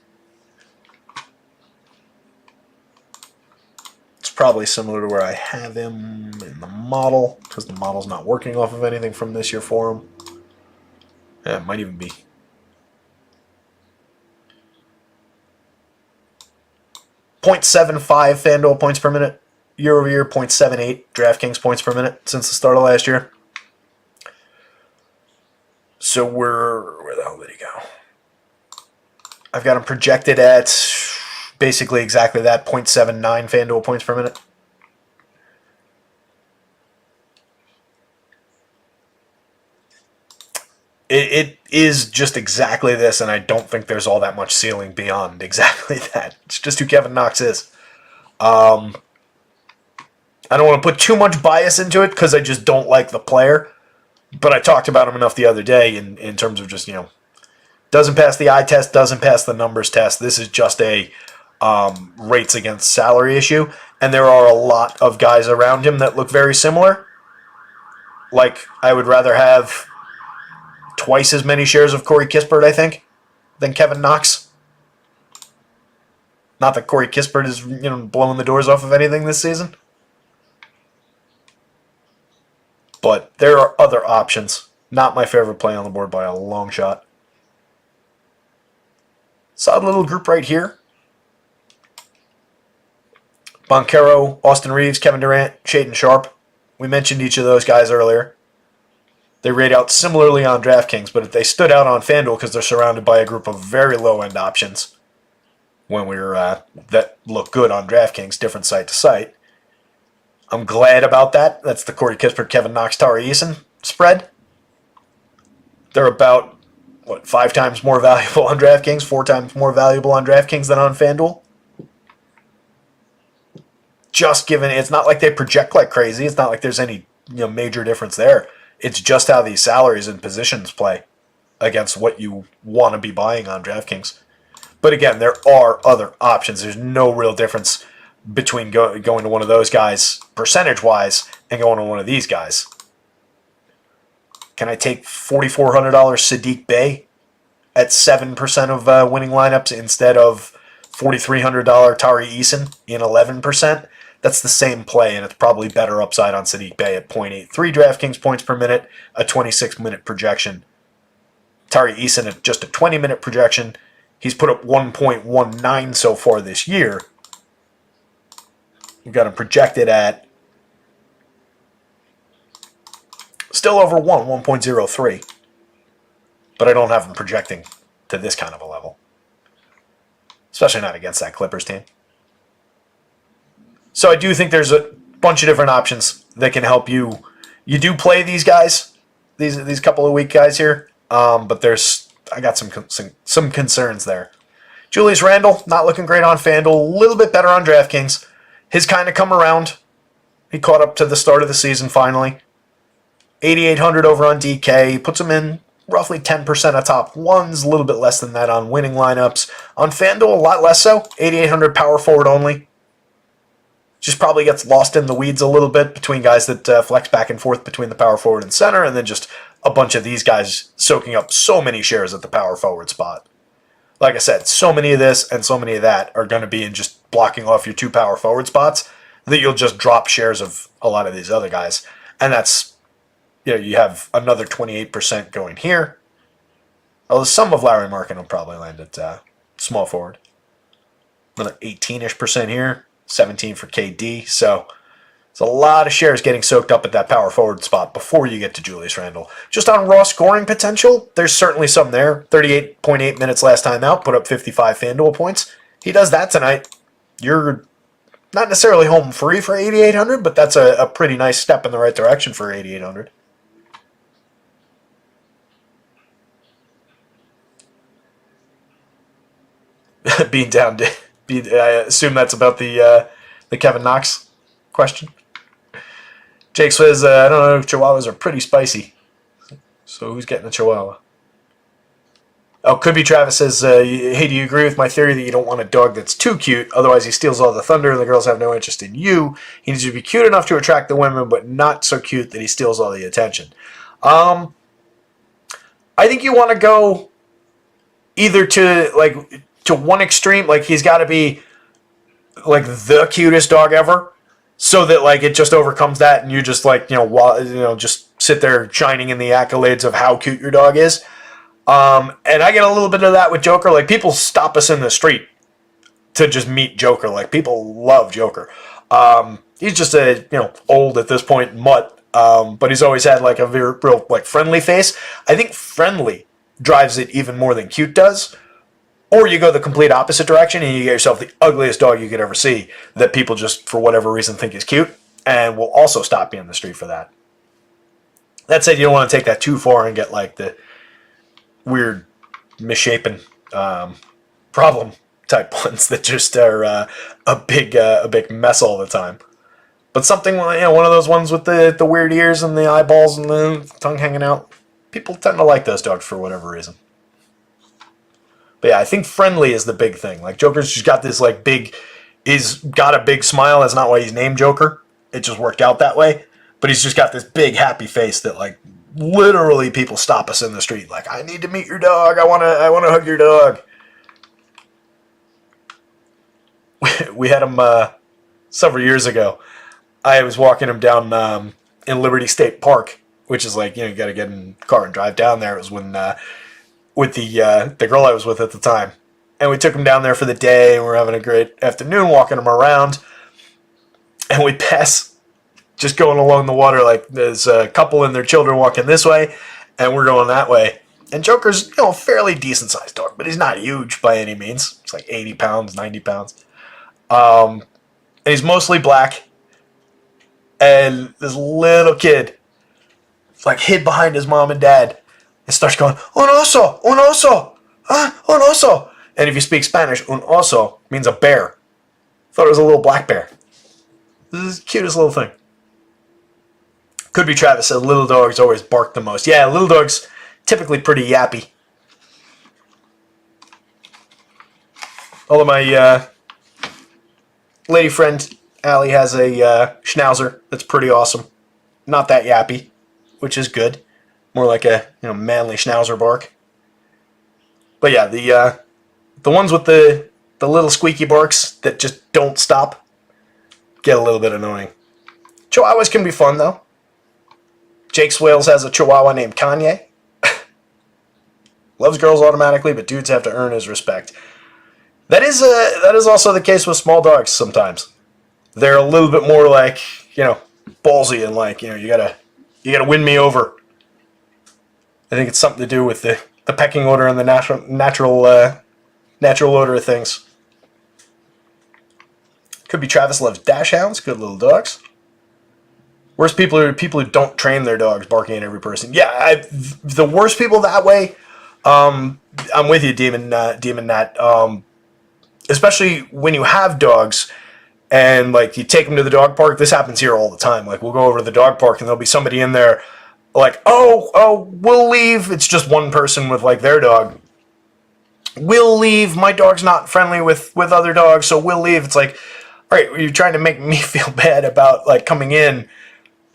it's probably similar to where I have him in the model, because the model's not working off of anything from this year for him. Yeah, it might even be. .75 FanDuel points per minute. Year-over-year, 0.78 DraftKings points per minute since the start of last year. So where the hell did he go? I've got him projected at basically exactly that, 0.79 FanDuel points per minute. It is just exactly this, and I don't think there's all that much ceiling beyond exactly that. It's just who Kevin Knox is. I don't want to put too much bias into it because I just don't like the player. But I talked about him enough the other day in terms of just, doesn't pass the eye test, doesn't pass the numbers test. This is just a rates against salary issue. And there are a lot of guys around him that look very similar. Like, I would rather have twice as many shares of Corey Kispert, I think, than Kevin Knox. Not that Corey Kispert is, blowing the doors off of anything this season. But there are other options. Not my favorite play on the board by a long shot. Solid little group right here. Boncaro, Austin Reeves, Kevin Durant, Shaedon Sharpe. We mentioned each of those guys earlier. They rate out similarly on DraftKings, but if they stood out on FanDuel because they're surrounded by a group of very low-end options when we're that look good on DraftKings, different site to site. I'm glad about that. That's the Corey Kispert, Kevin Knox, Tari Eason spread. They're about, 5 times more valuable on DraftKings, 4 times more valuable on DraftKings than on FanDuel. Just given, it's not like they project like crazy. It's not like there's any major difference there. It's just how these salaries and positions play against what you want to be buying on DraftKings. But again, there are other options. There's no real difference between going to one of those guys percentage-wise and going to one of these guys. Can I take $4,400 Sadiq Bey at 7% of winning lineups instead of $4,300 Tari Eason in 11%? That's the same play, and it's probably better upside on Sadiq Bey at 0.83 DraftKings points per minute, a 26-minute projection. Tari Eason at just a 20-minute projection. He's put up 1.19 so far this year. We've got him projected at still over 1.03. But I don't have him projecting to this kind of a level. Especially not against that Clippers team. So I do think there's a bunch of different options that can help you. You do play these guys, these couple of weak guys here, but I got some concerns there. Julius Randle, not looking great on FanDuel, a little bit better on DraftKings. His kind of come around. He caught up to the start of the season finally. 8,800 over on DK, puts him in roughly 10% of top ones, a little bit less than that on winning lineups. On FanDuel, a lot less so, 8,800 power forward only. Just probably gets lost in the weeds a little bit between guys that flex back and forth between the power forward and center, and then just a bunch of these guys soaking up so many shares at the power forward spot. Like I said, so many of this and so many of that are going to be in just blocking off your 2 power forward spots that you'll just drop shares of a lot of these other guys. And that's, you have another 28% going here. Although some of Larry Markin will probably land at small forward. Another 18-ish% here. 17 for KD. So it's a lot of shares getting soaked up at that power forward spot before you get to Julius Randle. Just on raw scoring potential, there's certainly some there. 38.8 minutes last time out, put up 55 FanDuel points. He does that tonight. You're not necessarily home free for 8,800, but that's a pretty nice step in the right direction for 8,800. Being down to... I assume that's about the Kevin Knox question. Jake says, I don't know, Chihuahuas are pretty spicy. So who's getting a Chihuahua? Oh, could be Travis says, hey, do you agree with my theory that you don't want a dog that's too cute? Otherwise he steals all the thunder and the girls have no interest in you. He needs to be cute enough to attract the women, but not so cute that he steals all the attention. I think you want to go either to one extreme, like he's got to be like the cutest dog ever, so that like it just overcomes that, and you just just sit there shining in the accolades of how cute your dog is. And I get a little bit of that with Joker. Like people stop us in the street to just meet Joker. Like people love Joker. He's just a old at this point mutt, but he's always had like a very real like friendly face. I think friendly drives it even more than cute does. Or you go the complete opposite direction and you get yourself the ugliest dog you could ever see that people just, for whatever reason, think is cute and will also stop you in the street for that. That said, you don't want to take that too far and get like the weird, misshapen problem type ones that just are a big mess all the time. But something, one of those ones with the weird ears and the eyeballs and the tongue hanging out, people tend to like those dogs for whatever reason. But yeah, I think friendly is the big thing. Like Joker's just got this like he's got a big smile. That's not why he's named Joker. It just worked out that way. But he's just got this big happy face that like literally people stop us in the street. Like, I need to meet your dog. I wanna hug your dog. We had him several years ago. I was walking him down in Liberty State Park, which is like, you got to get in the car and drive down there. It was when with the girl I was with at the time. And we took him down there for the day, and we're having a great afternoon walking him around. And we pass, just going along the water, like there's a couple and their children walking this way, and we're going that way. And Joker's, a fairly decent-sized dog, but he's not huge by any means. He's like 80 pounds, 90 pounds. And he's mostly black. And this little kid, like, hid behind his mom and dad and starts going, un oso, un oso. And if you speak Spanish, un oso means a bear. Thought it was a little black bear. This is the cutest little thing. Could be Travis said little dogs always bark the most. Yeah, little dogs typically pretty yappy. Although my lady friend Allie has a schnauzer that's pretty awesome. Not that yappy, which is good. More like a manly schnauzer bark. But yeah, the ones with the little squeaky barks that just don't stop get a little bit annoying. Chihuahuas can be fun though. Jake Swales has a Chihuahua named Kanye. Loves girls automatically, but dudes have to earn his respect. That is also the case with small dogs sometimes. They're a little bit more like, ballsy and like, you gotta win me over. I think it's something to do with the pecking order and the natural order of things. Could be Travis loves dash hounds, good little dogs. Worst people are people who don't train their dogs, barking at every person. Yeah, the worst people that way. I'm with you, Demon Nat. Especially when you have dogs and like you take them to the dog park. This happens here all the time. Like we'll go over to the dog park and there'll be somebody in there like, oh, we'll leave. It's just one person with like their dog. We'll leave. My dog's not friendly with other dogs, so we'll leave. It's like, all right, you're trying to make me feel bad about like coming in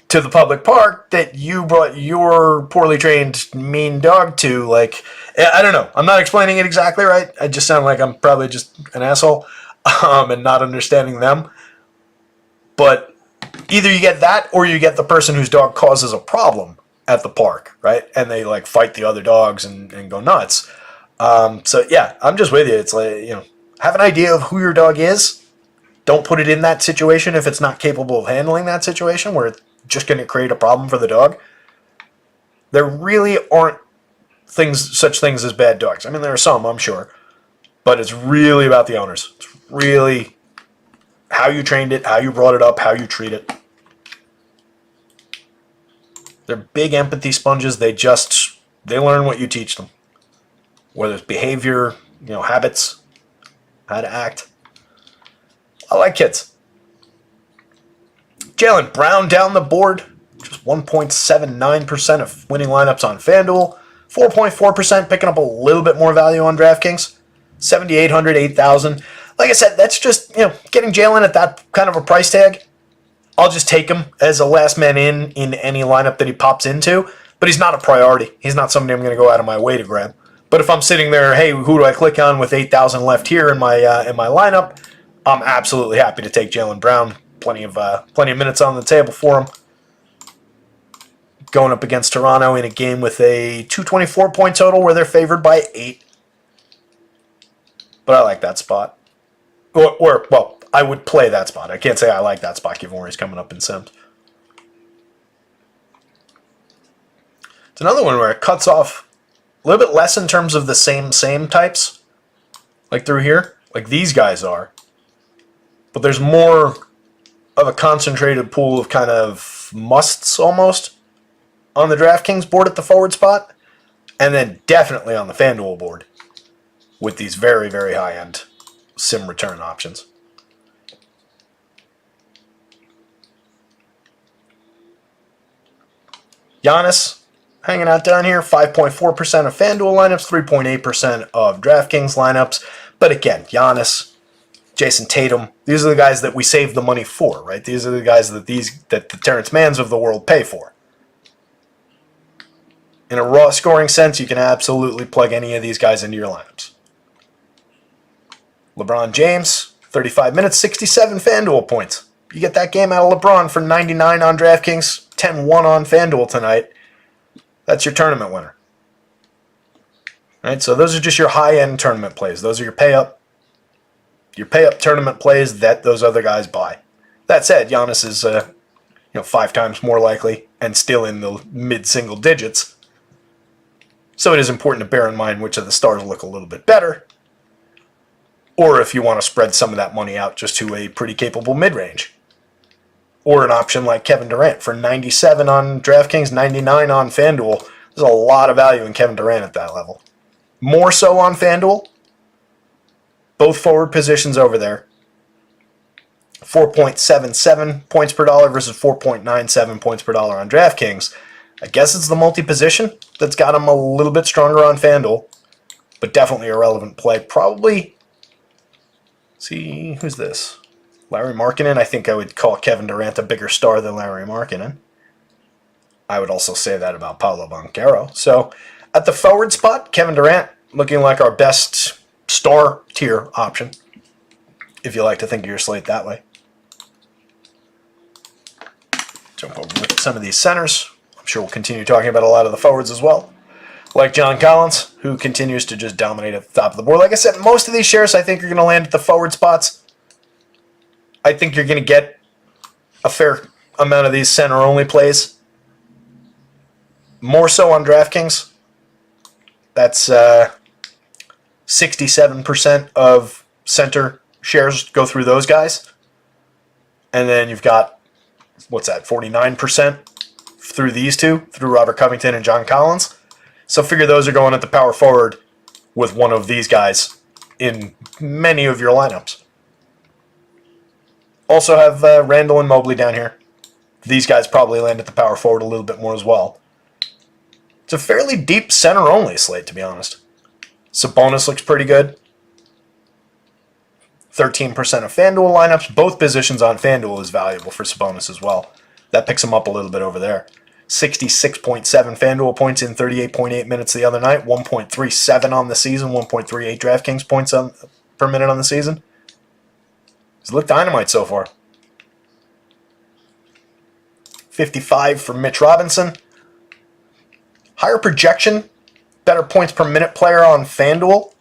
to the public park that you brought your poorly trained mean dog to. Like, I don't know. I'm not explaining it exactly right. I just sound like I'm probably just an asshole and not understanding them. But either you get that or you get the person whose dog causes a problem at the park, right? And they like fight the other dogs and go nuts. So yeah, I'm just with you. It's like, have an idea of who your dog is. Don't put it in that situation if it's not capable of handling that situation where it's just going to create a problem for the dog. There really aren't such things as bad dogs. I mean, there are some, I'm sure, but it's really about the owners. It's really how you trained it, how you brought it up, how you treat it. They're big empathy sponges. They learn what you teach them. Whether it's behavior, habits, how to act. I like kids. Jaylen Brown down the board. Just 1.79% of winning lineups on FanDuel. 4.4% picking up a little bit more value on DraftKings. 7,800, 8,000. Like I said, that's just, getting Jaylen at that kind of a price tag. I'll just take him as a last man in any lineup that he pops into. But he's not a priority. He's not somebody I'm going to go out of my way to grab. But if I'm sitting there, hey, who do I click on with 8,000 left here in my lineup? I'm absolutely happy to take Jaylen Brown. Plenty of minutes on the table for him. Going up against Toronto in a game with a 224-point total where they're favored by 8. But I like that spot. Well, I would play that spot. I can't say I like that spot given where he's coming up in Sims. It's another one where it cuts off a little bit less in terms of the same types. like through here, like these guys are. But there's more of a concentrated pool of kind of musts almost on the DraftKings board at the forward spot. And then definitely on the FanDuel board with these very, very high-end sim return options. Giannis hanging out down here, 5.4% of FanDuel lineups, 3.8% of DraftKings lineups. But again, Giannis, Jason Tatum, these are the guys that we save the money for, right? These are the guys that the Terrence Manns of the world pay for. In a raw scoring sense, you can absolutely plug any of these guys into your lineups. LeBron James, 35 minutes, 67 FanDuel points. You get that game out of LeBron for 99 on DraftKings, 10-1 on FanDuel tonight. That's your tournament winner. All right, so those are just your high-end tournament plays. Those are your pay-up tournament plays that those other guys buy. That said, Giannis is 5 times more likely and still in the mid-single digits. So it is important to bear in mind which of the stars look a little bit better. Or if you want to spread some of that money out just to a pretty capable mid-range. Or an option like Kevin Durant for 97 on DraftKings, 99 on FanDuel. There's a lot of value in Kevin Durant at that level. More so on FanDuel. Both forward positions over there. 4.77 points per dollar versus 4.97 points per dollar on DraftKings. I guess it's the multi-position that's got him a little bit stronger on FanDuel. But definitely a relevant play. Probably, see, who's this? Larry Markkinen. I think I would call Kevin Durant a bigger star than Larry Markkinen. I would also say that about Paolo Banchero. So at the forward spot, Kevin Durant looking like our best star tier option, if you like to think of your slate that way. Jump over with some of these centers. I'm sure we'll continue talking about a lot of the forwards as well. Like John Collins, who continues to just dominate at the top of the board. Like I said, most of these shares I think are going to land at the forward spots. I think you're going to get a fair amount of these center-only plays. More so on DraftKings. That's 67% of center shares go through those guys. And then you've got, 49% through these two, through Robert Covington and John Collins. So figure those are going at the power forward with one of these guys in many of your lineups. Also have Randall and Mobley down here. These guys probably land at the power forward a little bit more as well. It's a fairly deep center-only slate, to be honest. Sabonis looks pretty good. 13% of FanDuel lineups. Both positions on FanDuel is valuable for Sabonis as well. That picks him up a little bit over there. 66.7 FanDuel points in 38.8 minutes the other night. 1.37 on the season. 1.38 DraftKings points per minute on the season. He's looked dynamite so far. 55 for Mitch Robinson. Higher projection, better points per minute player on FanDuel,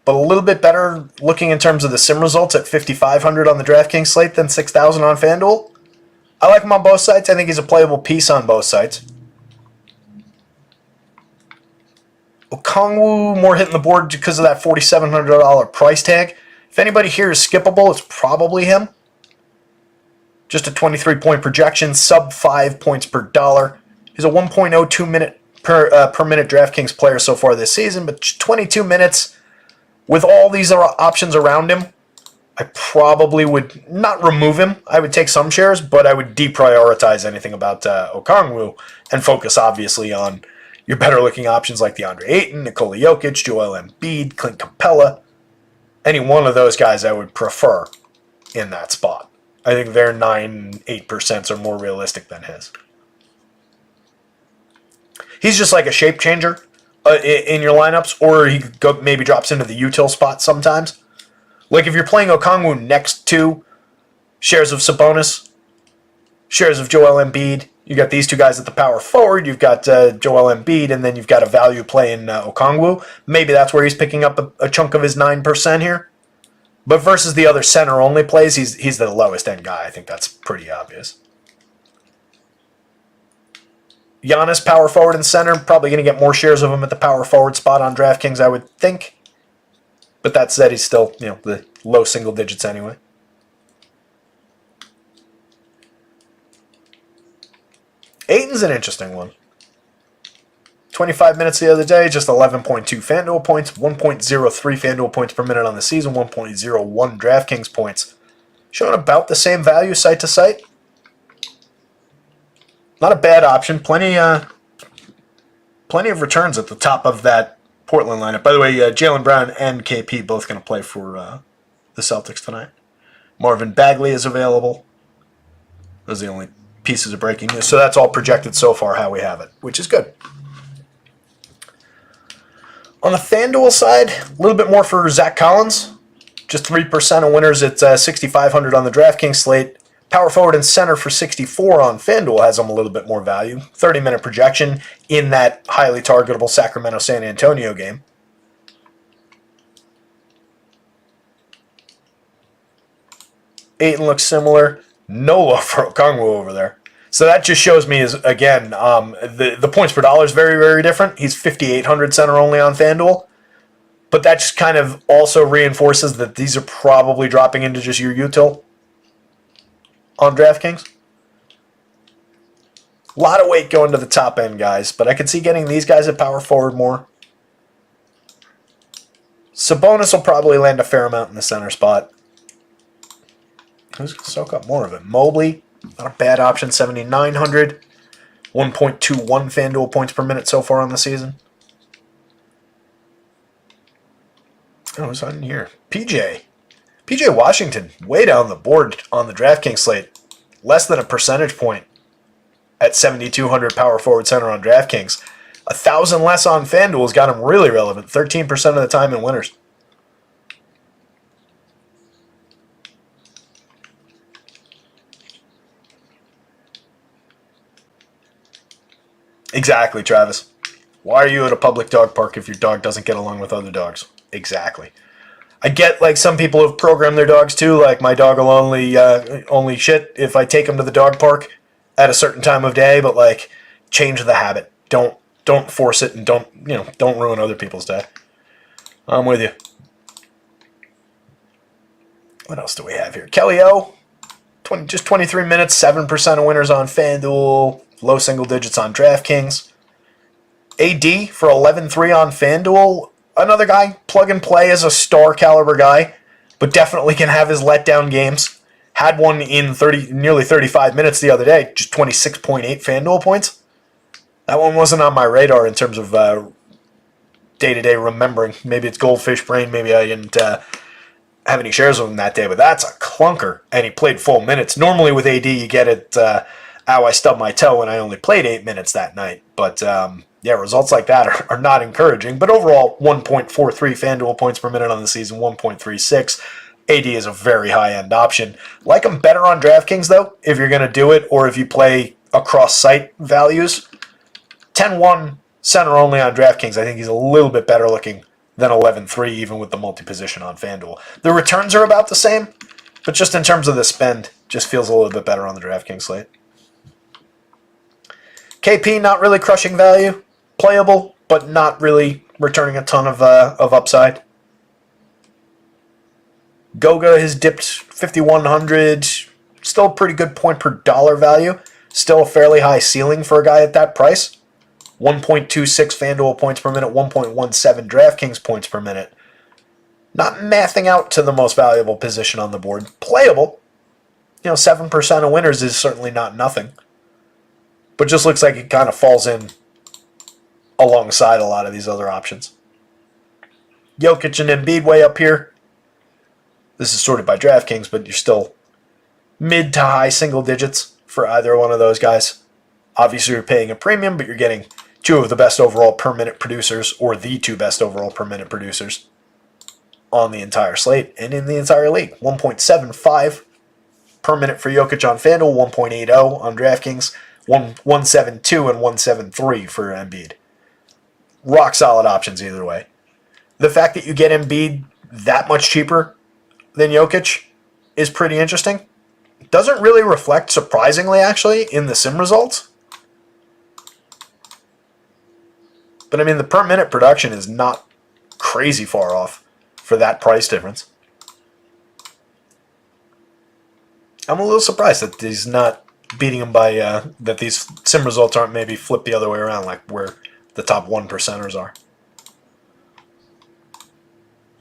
but a little bit better looking in terms of the sim results at 5,500 on the DraftKings slate than 6,000 on FanDuel. I like him on both sides. I think he's a playable piece on both sides. Okongwu more hitting the board because of that $4,700 price tag. If anybody here is skippable, it's probably him. Just a 23-point projection, sub 5 points per dollar. He's a 1.02 minute per minute DraftKings player so far this season, but 22 minutes with all these options around him. I probably would not remove him. I would take some shares, but I would deprioritize anything about Okongwu and focus obviously on your better looking options like DeAndre Ayton, Nikola Jokic, Joel Embiid, Clint Capella. Any one of those guys I would prefer in that spot. I think their 9-8% are more realistic than his. He's just like a shape changer in your lineups, or he maybe drops into the util spot sometimes. Like if you're playing Okongwu next to shares of Sabonis, shares of Joel Embiid, you got these two guys at the power forward, you've got Joel Embiid, and then you've got a value play in Okongwu. Maybe that's where he's picking up a chunk of his 9% here. But versus the other center-only plays, he's the lowest-end guy. I think that's pretty obvious. Giannis, power forward and center, probably going to get more shares of him at the power forward spot on DraftKings, I would think. But that said, he's still, the low single digits anyway. Ayton's an interesting one. 25 minutes the other day, just 11.2 FanDuel points, 1.03 FanDuel points per minute on the season, 1.01 DraftKings points. Showing about the same value site to site. Not a bad option. Plenty of returns at the top of that Portland lineup. By the way, Jaylen Brown and KP both going to play for the Celtics tonight. Marvin Bagley is available. Those are the only pieces of breaking news. So that's all projected so far how we have it, which is good. On the FanDuel side, a little bit more for Zach Collins. Just 3% of winners at 6,500 on the DraftKings slate. Power forward and center for 64 on FanDuel has him a little bit more value. 30-minute projection in that highly targetable Sacramento-San Antonio game. Ayton looks similar. No love for Okongwu over there. So that just shows me, again, the points per dollar is very, very different. He's 5,800 center only on FanDuel. But that just kind of also reinforces that these are probably dropping into just your util on DraftKings. A lot of weight going to the top end guys, but I could see getting these guys at power forward more. Sabonis will probably land a fair amount in the center spot. Who's going to soak up more of it? Mobley, not a bad option, 7,900. 1.21 FanDuel points per minute so far on the season. Oh, what's on here? PJ Washington, way down the board on the DraftKings slate. Less than a percentage point at 7,200 power forward center on DraftKings. 1,000 less on FanDuel's got him really relevant. 13% of the time in winners. Exactly, Travis. Why are you at a public dog park if your dog doesn't get along with other dogs? Exactly. I get like some people have programmed their dogs too. Like my dog will only shit if I take him to the dog park at a certain time of day. But like, change the habit. Don't force it, and don't ruin other people's day. I'm with you. What else do we have here? Kelly O, just 23 minutes, 7% of winners on FanDuel, low single digits on DraftKings. AD for 11.3 on FanDuel. Another guy, plug and play as a star caliber guy, but definitely can have his letdown games. Had one in nearly 35 minutes the other day, just 26.8 FanDuel points. That one wasn't on my radar in terms of day-to-day remembering. Maybe it's goldfish brain, maybe I didn't have any shares of him that day, but that's a clunker, and he played full minutes. Normally with AD, you get it, I stubbed my toe when I only played 8 minutes that night, but yeah, results like that are not encouraging. But overall, 1.43 FanDuel points per minute on the season, 1.36. AD is a very high-end option. Like him better on DraftKings, though, if you're going to do it, or if you play across site values. 10-1 center only on DraftKings. I think he's a little bit better looking than 11-3, even with the multi-position on FanDuel. The returns are about the same, but just in terms of the spend, just feels a little bit better on the DraftKings slate. KP, not really crushing value. Playable, but not really returning a ton of upside. Goga has dipped 5,100. Still a pretty good point per dollar value. Still a fairly high ceiling for a guy at that price. 1.26 FanDuel points per minute, 1.17 DraftKings points per minute. Not mathing out to the most valuable position on the board. Playable. 7% of winners is certainly not nothing. But just looks like it kind of falls in alongside a lot of these other options. Jokic and Embiid way up here. This is sorted by DraftKings, but you're still mid to high single digits for either one of those guys. Obviously, you're paying a premium, but you're getting two of the best overall per minute producers, or the two best overall per minute producers on the entire slate and in the entire league. 1.75 per minute for Jokic on FanDuel, 1.80 on DraftKings, 172 and 173 for Embiid. Rock solid options either way. The fact that you get Embiid that much cheaper than Jokic is pretty interesting. It doesn't really reflect, surprisingly actually, in the sim results. But I mean, the per minute production is not crazy far off. for that price difference. I'm a little surprised that he's not beating him by, that these sim results aren't maybe flipped the other way around, like where the top 1%ers are.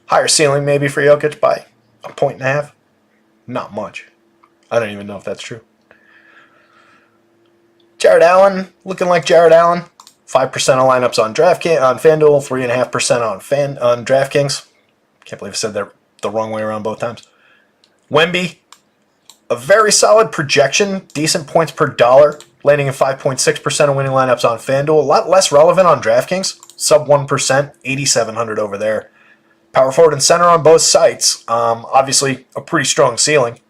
Higher ceiling maybe for Jokic by 1.5. Not much. I don't even know if that's true. Jared Allen, looking like Jared Allen. 5% of lineups on FanDuel, 3.5% on DraftKings. Can't believe I said that the wrong way around both times. Wemby, a very solid projection, decent points per dollar, landing at 5.6% of winning lineups on FanDuel. A lot less relevant on DraftKings, sub 1%, 8,700 over there. Power forward and center on both sites. Obviously, a pretty strong ceiling.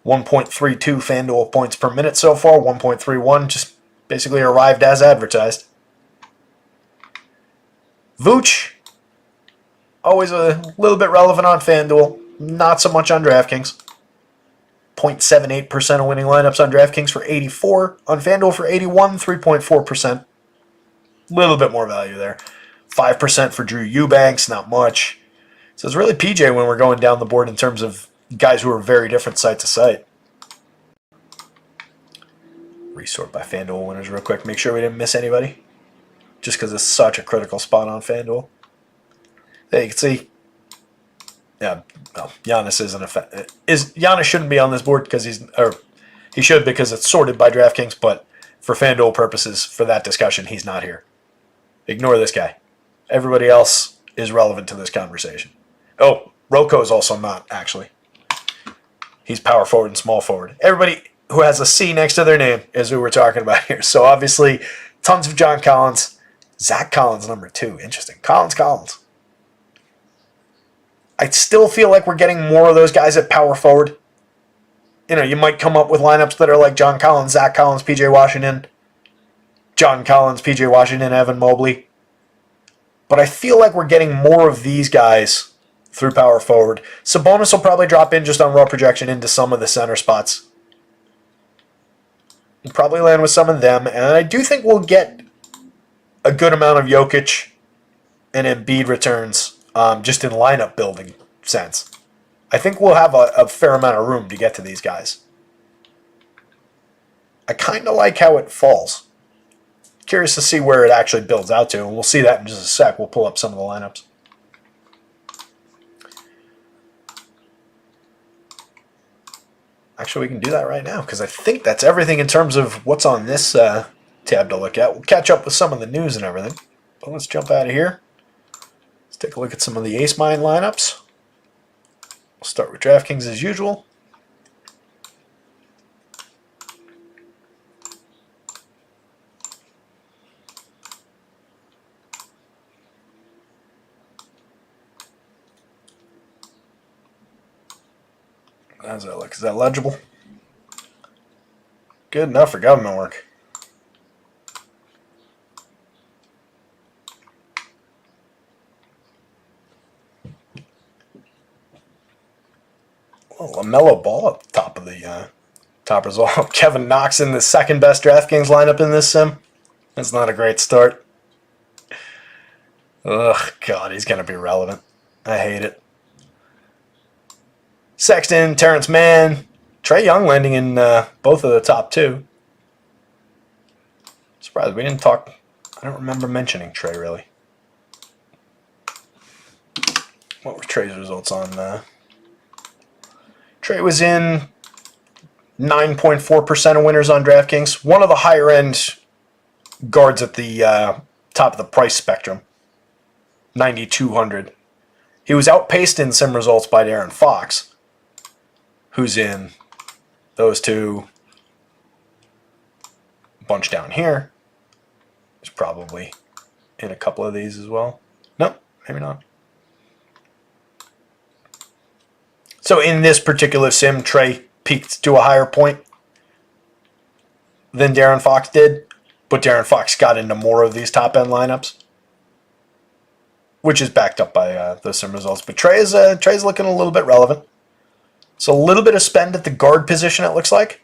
1.32 FanDuel points per minute so far, 1.31, just basically arrived as advertised. Vooch, always a little bit relevant on FanDuel, not so much on DraftKings. 0.78% of winning lineups on DraftKings for 84, on FanDuel for 81, 3.4%. A little bit more value there. 5% for Drew Eubanks, not much. So it's really PJ when we're going down the board in terms of guys who are very different site to site. Resort by FanDuel winners real quick. Make sure we didn't miss anybody. Just because it's such a critical spot on FanDuel. There you can see. Yeah, no, Giannis isn't Giannis shouldn't be on this board because he should because it's sorted by DraftKings, but for FanDuel purposes, for that discussion, he's not here. Ignore this guy. Everybody else is relevant to this conversation. Oh, Rocco is also not, actually. He's power forward and small forward. Everybody who has a C next to their name is who we're talking about here. So obviously, tons of John Collins. Zach Collins, number 2. Interesting. Collins. I still feel like we're getting more of those guys at power forward. You know, you might come up with lineups that are like John Collins, Zach Collins, PJ Washington, John Collins, PJ Washington, Evan Mobley. But I feel like we're getting more of these guys through power forward. Sabonis will probably drop in just on raw projection into some of the center spots. We'll probably land with some of them. And I do think we'll get a good amount of Jokic and Embiid returns just in lineup building sense. I think we'll have a fair amount of room to get to these guys. I kind of like how it falls. Curious to see where it actually builds out to, and we'll see that in just a sec. We'll pull up some of the lineups. Actually, we can do that right now because I think that's everything in terms of what's on this tab to look at. We'll catch up with some of the news and everything. But let's jump out of here. Let's take a look at some of the Ace Mine lineups. We'll start with DraftKings as usual. How does that look? Is that legible? Good enough for government work. Well, LaMelo Ball at the top of the top result. Kevin Knox in the second best DraftKings lineup in this sim. That's not a great start. Ugh, God, he's going to be relevant. I hate it. Sexton, Terrence Mann, Trae Young landing in both of the top 2. Surprised we didn't talk. I don't remember mentioning Trae really. What were Trae's results on? Trae was in 9.4% of winners on DraftKings. One of the higher end guards at the top of the price spectrum. 9,200. He was outpaced in sim results by De'Aaron Fox, who's in those two. Bunch down here. He's probably in a couple of these as well. Nope, maybe not. So in this particular sim, Trae peaked to a higher point than De'Aaron Fox did, but De'Aaron Fox got into more of these top-end lineups, which is backed up by those sim results. But Trae's looking a little bit relevant. So a little bit of spend at the guard position, it looks like.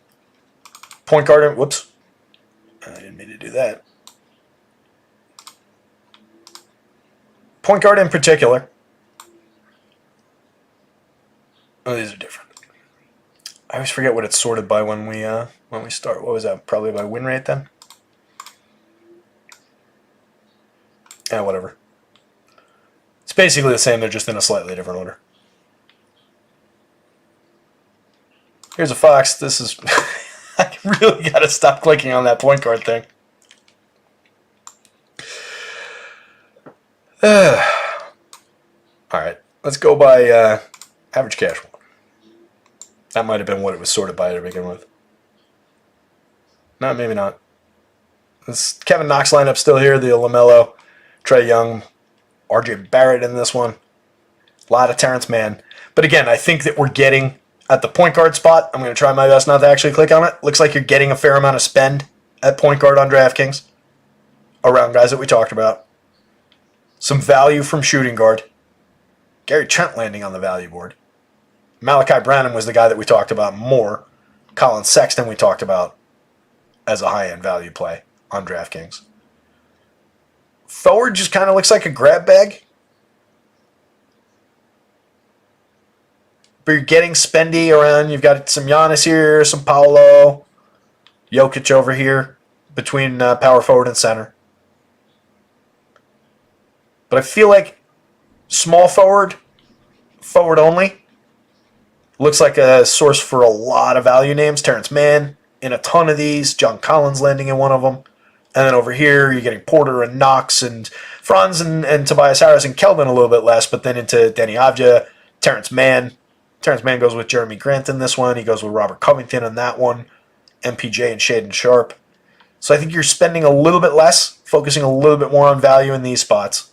Point guard, whoops. I didn't mean to do that. Point guard in particular, Oh, these are different. I always forget what it's sorted by when we start. What was that? Probably by win rate then? Yeah, whatever. It's basically the same, they're just in a slightly different order. Here's a Fox. This is... I really gotta stop clicking on that point guard thing. Alright, let's go by average cash one. That might have been what it was sorted by to begin with. No, maybe not. This Kevin Knox lineup still here. The LaMelo, Trae Young, RJ Barrett in this one. A lot of Terrence Mann. But again, I think that we're getting at the point guard spot. I'm going to try my best not to actually click on it. Looks like you're getting a fair amount of spend at point guard on DraftKings around guys that we talked about. Some value from shooting guard. Gary Trent landing on the value board. Malachi Branham was the guy that we talked about more. Colin Sexton we talked about as a high-end value play on DraftKings. Forward just kind of looks like a grab bag. But you're getting spendy around. You've got some Giannis here, some Paolo, Jokic over here between power forward and center. But I feel like small forward, forward only, looks like a source for a lot of value names. Terrence Mann in a ton of these. John Collins landing in one of them. And then over here, you're getting Porter and Knox and Franz and Tobias Harris and Kelvin a little bit less, but then into Danny Avdija, Terrence Mann. Terrence Mann goes with Jeremy Grant in this one. He goes with Robert Covington in that one. MPJ and Shaedon Sharpe. So I think you're spending a little bit less, focusing a little bit more on value in these spots.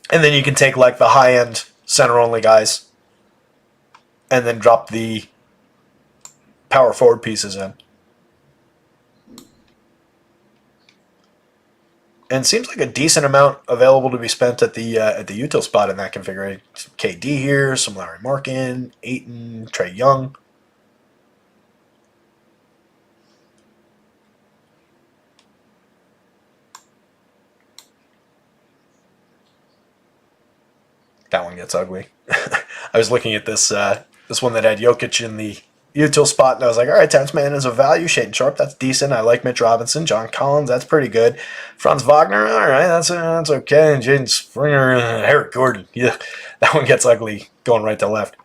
And then you can take like the high-end center-only guys and then drop the power forward pieces in. And it seems like a decent amount available to be spent at the util spot in that configuration. Some KD here, some Larry Markin, Ayton, Trae Young. That one gets ugly. I was looking at this this one that had Jokic in the util spot, and I was like, all right, Terrence Mann is a value. Shaedon Sharpe, that's decent. I like Mitch Robinson. John Collins, that's pretty good. Franz Wagner, all right, that's okay. And Jaden Springer, Eric Gordon, yeah, that one gets ugly going right to left.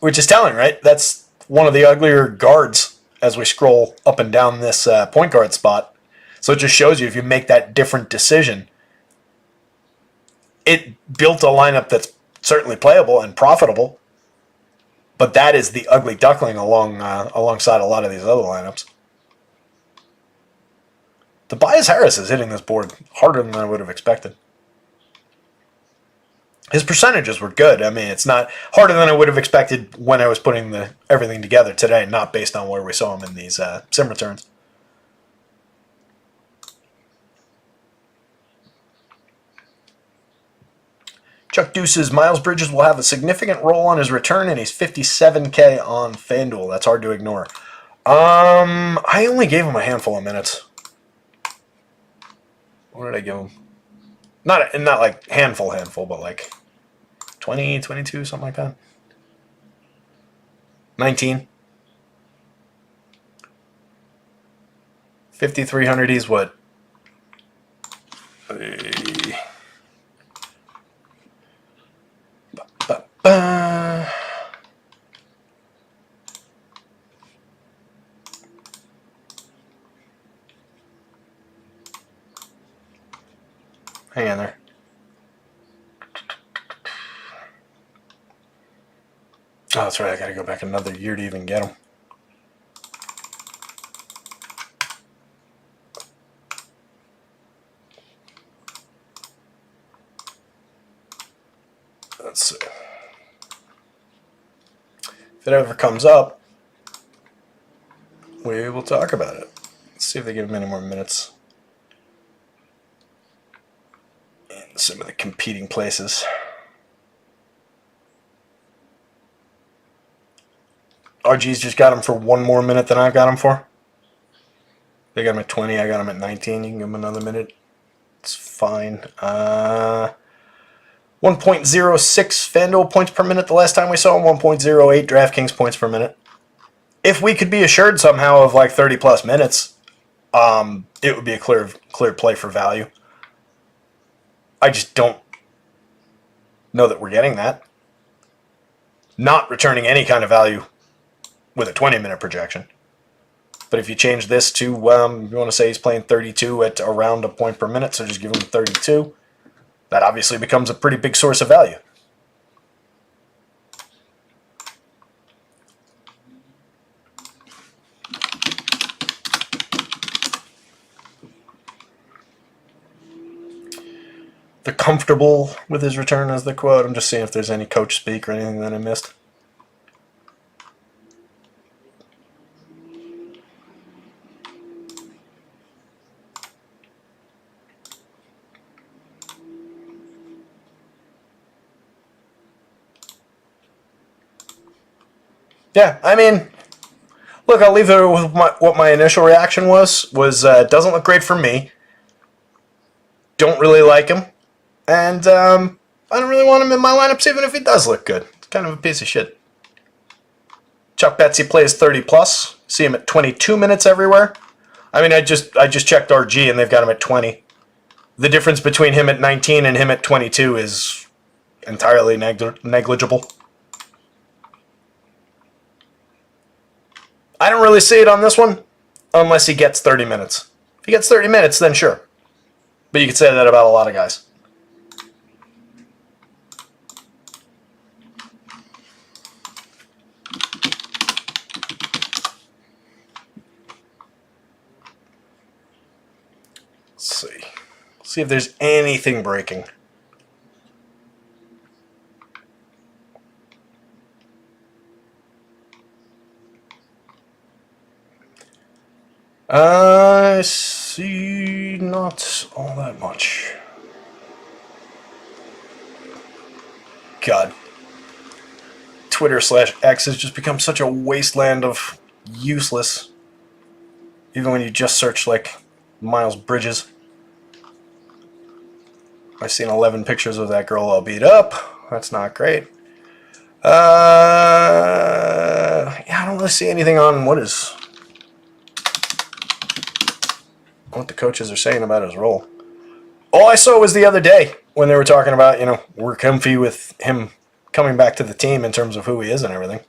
Which is telling, right? That's one of the uglier guards as we scroll up and down this point guard spot. So it just shows you if you make that different decision, it built a lineup that's certainly playable and profitable. But that is the ugly duckling alongside a lot of these other lineups. Tobias Harris is hitting this board harder than I would have expected. His percentages were good. I mean, it's not harder than I would have expected when I was putting everything together today, not based on where we saw him in these sim returns. Chuck Deuce's Miles Bridges will have a significant role on his return, and he's $57K on FanDuel. That's hard to ignore. I only gave him a handful of minutes. What did I give him? Not like handful, but like 20, 22, something like that. 19. 5,300. He's what? Hang in there. Oh, that's right. I got to go back another year to even get him. Let's see. If it ever comes up, we will talk about it. Let's see if they give him any more minutes. And some of the competing places. RG's just got him for one more minute than I've got him for. They got him at 20. I got him at 19. You can give him another minute. It's fine. One 1.06 FanDuel points per minute the last time we saw him, 1.08 DraftKings points per minute. If we could be assured somehow of like 30 plus minutes, it would be a clear play for value. I just don't know that we're getting that. Not returning any kind of value with a 20-minute projection. But if you change this to, you want to say he's playing 32 at around a point per minute, so just give him 32. That obviously becomes a pretty big source of value. They're comfortable with his return as the quote. I'm just seeing if there's any coach speak or anything that I missed. Yeah, I mean, look, I'll leave it with what my initial reaction was doesn't look great for me. Don't really like him. And I don't really want him in my lineups even if he does look good. It's kind of a piece of shit. Chuck Betsy plays 30 plus. See him at 22 minutes everywhere. I mean, I just checked RG and they've got him at 20. The difference between him at 19 and him at 22 is entirely negligible. I don't really see it on this one unless he gets 30 minutes. If he gets 30 minutes, then sure. But you could say that about a lot of guys. Let's see. See if there's anything breaking. I see not all that much. God. Twitter/X has just become such a wasteland of useless. Even when you just search like Miles Bridges. I've seen 11 pictures of that girl all beat up. That's not great. Yeah, I don't really see anything on what the coaches are saying about his role. All I saw was the other day when they were talking about, we're comfy with him coming back to the team in terms of who he is and everything.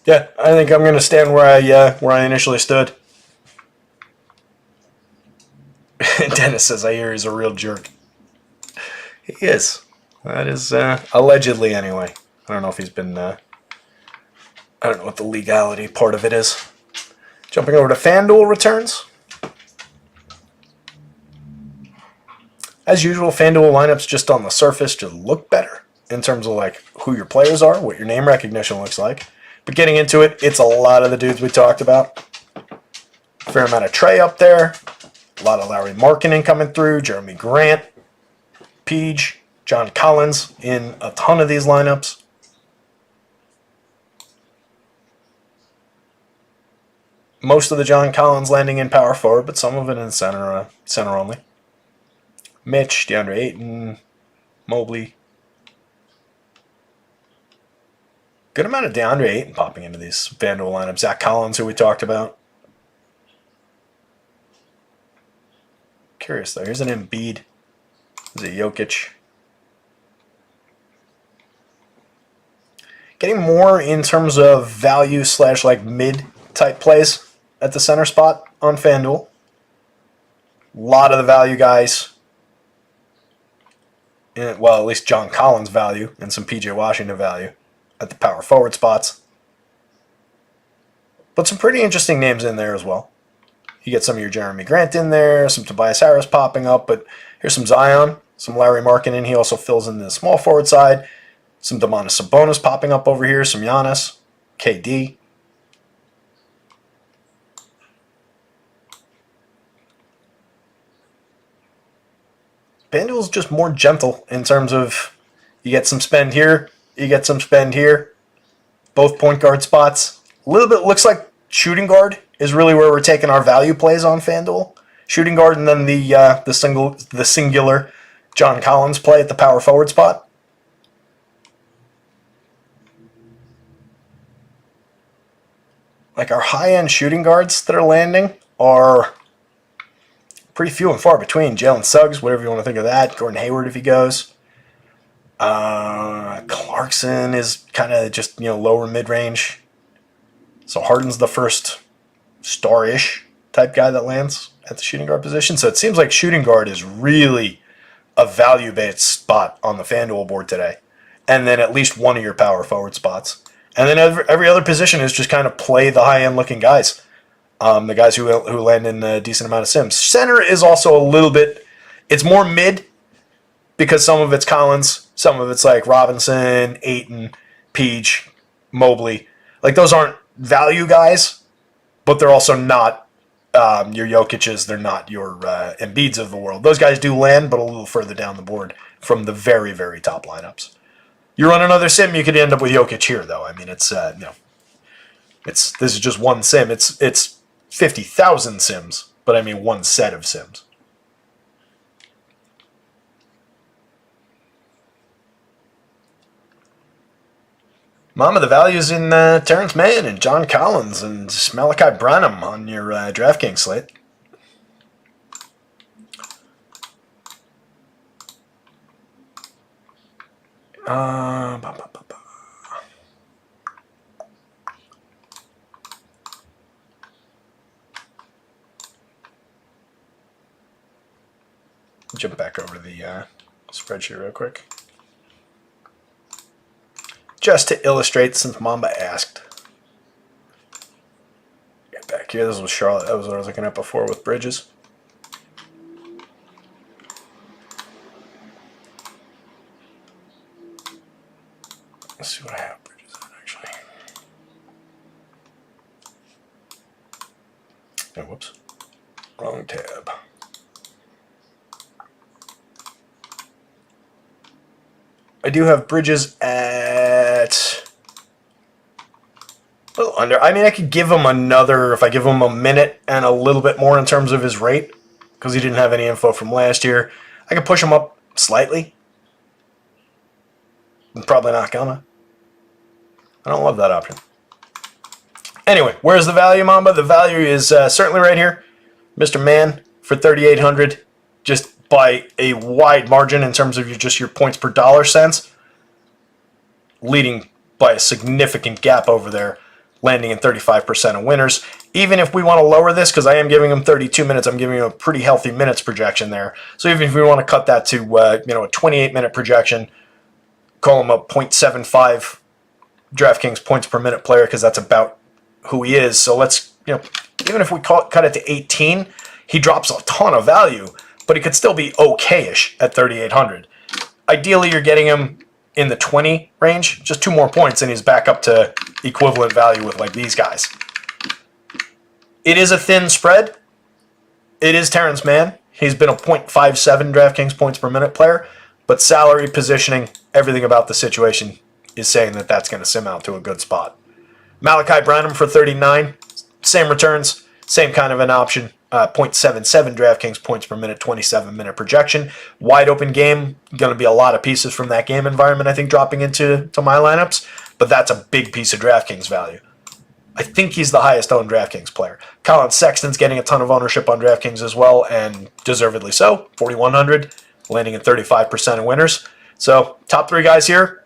Yeah, I think I'm going to stand where I initially stood. Dennis says, I hear he's a real jerk. He is. That is, allegedly anyway. I don't know if he's been, I don't know what the legality part of it is. Jumping over to FanDuel returns. As usual, FanDuel lineups just on the surface just look better in terms of like who your players are, what your name recognition looks like. But getting into it, it's a lot of the dudes we talked about. Fair amount of Trey up there. A lot of Larry Markkinen coming through. Jeremy Grant. Peach. John Collins in a ton of these lineups. Most of the John Collins landing in power forward, but some of it in center only. Mitch, DeAndre Ayton, Mobley. Good amount of DeAndre Ayton popping into these FanDuel lineups. Zach Collins, who we talked about. Curious though. Here's an Embiid. There's a Jokic. Getting more in terms of value / like mid type plays at the center spot on FanDuel. A lot of the value guys. Well, at least John Collins value and some PJ Washington value at the power forward spots. But some pretty interesting names in there as well. You get some of your Jeremy Grant in there, some Tobias Harris popping up, but here's some Zion, some Larry Markkinen. He also fills in the small forward side. Some Domantas Sabonis popping up over here, some Giannis, KD. FanDuel's just more gentle in terms of You get some spend here. You get some spend here. Both point guard spots. A little bit looks like shooting guard is really where we're taking our value plays on FanDuel. Shooting guard and then the singular John Collins play at the power forward spot. Like our high-end shooting guards that are landing are pretty few and far between. Jalen Suggs, whatever you want to think of that. Gordon Hayward if he goes. Clarkson is kind of just, lower mid-range. So Harden's the first star-ish type guy that lands at the shooting guard position. So it seems like shooting guard is really a value-based spot on the FanDuel board today. And then at least one of your power forward spots. And then every other position is just kind of play the high-end looking guys. The guys who land in a decent amount of sims. Center is also a little bit, it's more mid because some of it's Collins, some of it's like Robinson, Ayton, Peach, Mobley. Like those aren't value guys, but they're also not your Jokic's, they're not your Embiids of the world. Those guys do land, but a little further down the board from the very, very top lineups. You run another sim, you could end up with Jokic here, though. I mean, this is just one sim. It's 50,000 sims, but I mean one set of sims. Mama, the value's in Terrence Mann and John Collins and Malachi Branham on your DraftKings slate. Jump back over to the spreadsheet real quick. Just to illustrate, since Mamba asked. Get back here. This was Charlotte. That was what I was looking at before with Bridges. Let's see what I have Bridges on, actually. Oh, whoops. Wrong tab. I do have Bridges at a little under. I mean, I could give him another, if I give him a minute and a little bit more in terms of his rate, because he didn't have any info from last year. I could push him up slightly. I'm probably not gonna. I don't love that option. Anyway, where's the value, Mamba? The value is certainly right here. Mr. Mann for 3,800. Just by a wide margin in terms of your points per dollar sense, leading by a significant gap over there, landing in 35% of winners. Even if we want to lower this, because I am giving him 32 minutes, I'm giving him a pretty healthy minutes projection there. So even if we want to cut that to a 28-minute projection, call him a 0.75 DraftKings points per minute player, because that's about who he is. So let's, even if we cut it to 18, he drops a ton of value, but he could still be okay-ish at 3,800. Ideally, you're getting him in the 20 range, just 2 more points, and he's back up to equivalent value with like these guys. It is a thin spread. It is Terrence Mann. He's been a 0.57 DraftKings points per minute player, but salary, positioning, everything about the situation is saying that that's going to sim out to a good spot. Malachi Branham for 39, same returns, same kind of an option. 0.77 DraftKings points per minute, 27-minute projection. Wide open game. Going to be a lot of pieces from that game environment, I think, dropping into my lineups. But that's a big piece of DraftKings value. I think he's the highest owned DraftKings player. Colin Sexton's getting a ton of ownership on DraftKings as well, and deservedly so. 4,100, landing at 35% of winners. So top 3 guys here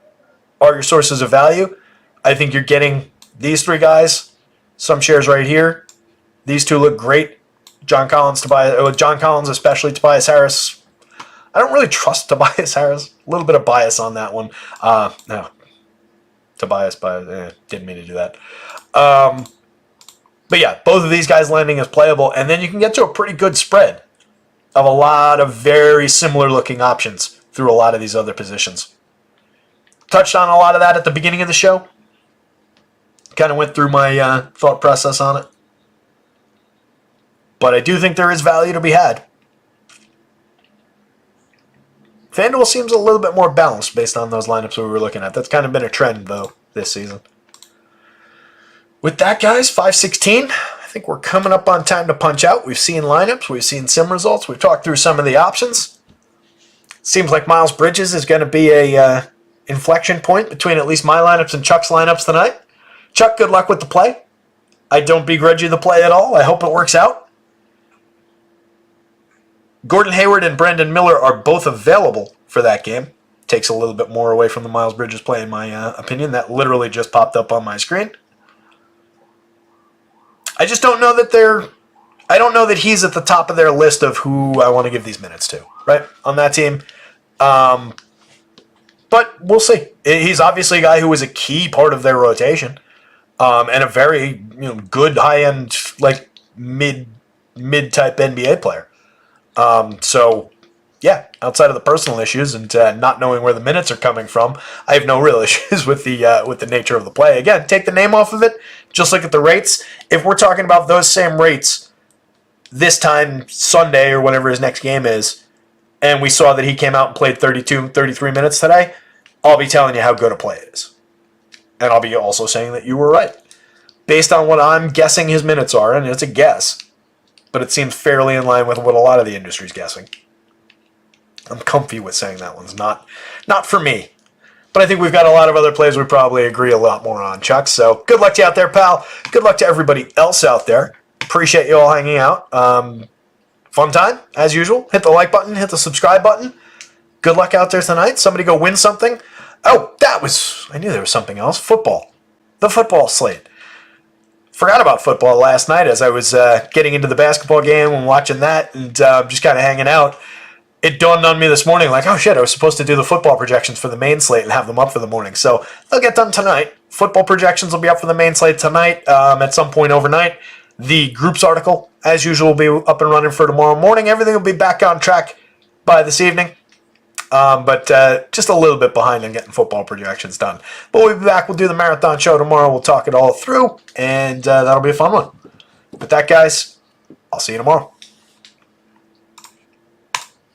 are your sources of value. I think you're getting these 3 guys, some shares right here. These 2 look great. John Collins, especially Tobias Harris. I don't really trust Tobias Harris. A little bit of bias on that one. No, Tobias, didn't mean to do that. But yeah, both of these guys landing as playable, and then you can get to a pretty good spread of a lot of very similar looking options through a lot of these other positions. Touched on a lot of that at the beginning of the show. Kind of went through my thought process on it. But I do think there is value to be had. FanDuel seems a little bit more balanced based on those lineups we were looking at. That's kind of been a trend, though, this season. With that, guys, 5:16. I think we're coming up on time to punch out. We've seen lineups. We've seen sim results. We've talked through some of the options. Seems like Miles Bridges is going to be a inflection point between at least my lineups and Chuck's lineups tonight. Chuck, good luck with the play. I don't begrudge you the play at all. I hope it works out. Gordon Hayward and Brandon Miller are both available for that game. Takes a little bit more away from the Miles Bridges play, in my opinion. That literally just popped up on my screen. I just don't know that I don't know that he's at the top of their list of who I want to give these minutes to, right, on that team. But we'll see. He's obviously a guy who was a key part of their rotation, and a very good high-end, like mid-type NBA player. So, yeah, outside of the personal issues and not knowing where the minutes are coming from, I have no real issues with the nature of the play. Again, take the name off of it. Just look at the rates. If we're talking about those same rates this time Sunday or whatever his next game is, and we saw that he came out and played 32, 33 minutes today, I'll be telling you how good a play it is. And I'll be also saying that you were right. Based on what I'm guessing his minutes are, and it's a guess, but it seems fairly in line with what a lot of the industry's guessing. I'm comfy with saying that one's not for me. But I think we've got a lot of other plays we probably agree a lot more on, Chuck. So good luck to you out there, pal. Good luck to everybody else out there. Appreciate you all hanging out. Fun time, as usual. Hit the like button. Hit the subscribe button. Good luck out there tonight. Somebody go win something. Oh, I knew there was something else. Football. The football slate. Forgot about football last night as I was getting into the basketball game and watching that and just kind of hanging out. It dawned on me this morning, like, oh shit, I was supposed to do the football projections for the main slate and have them up for the morning. So they'll get done tonight. Football projections will be up for the main slate tonight at some point overnight. The groups article, as usual, will be up and running for tomorrow morning. Everything will be back on track by this evening. But just a little bit behind on getting football projections done. But we'll be back. We'll do the marathon show tomorrow. We'll talk it all through, and that'll be a fun one. With that, guys, I'll see you tomorrow.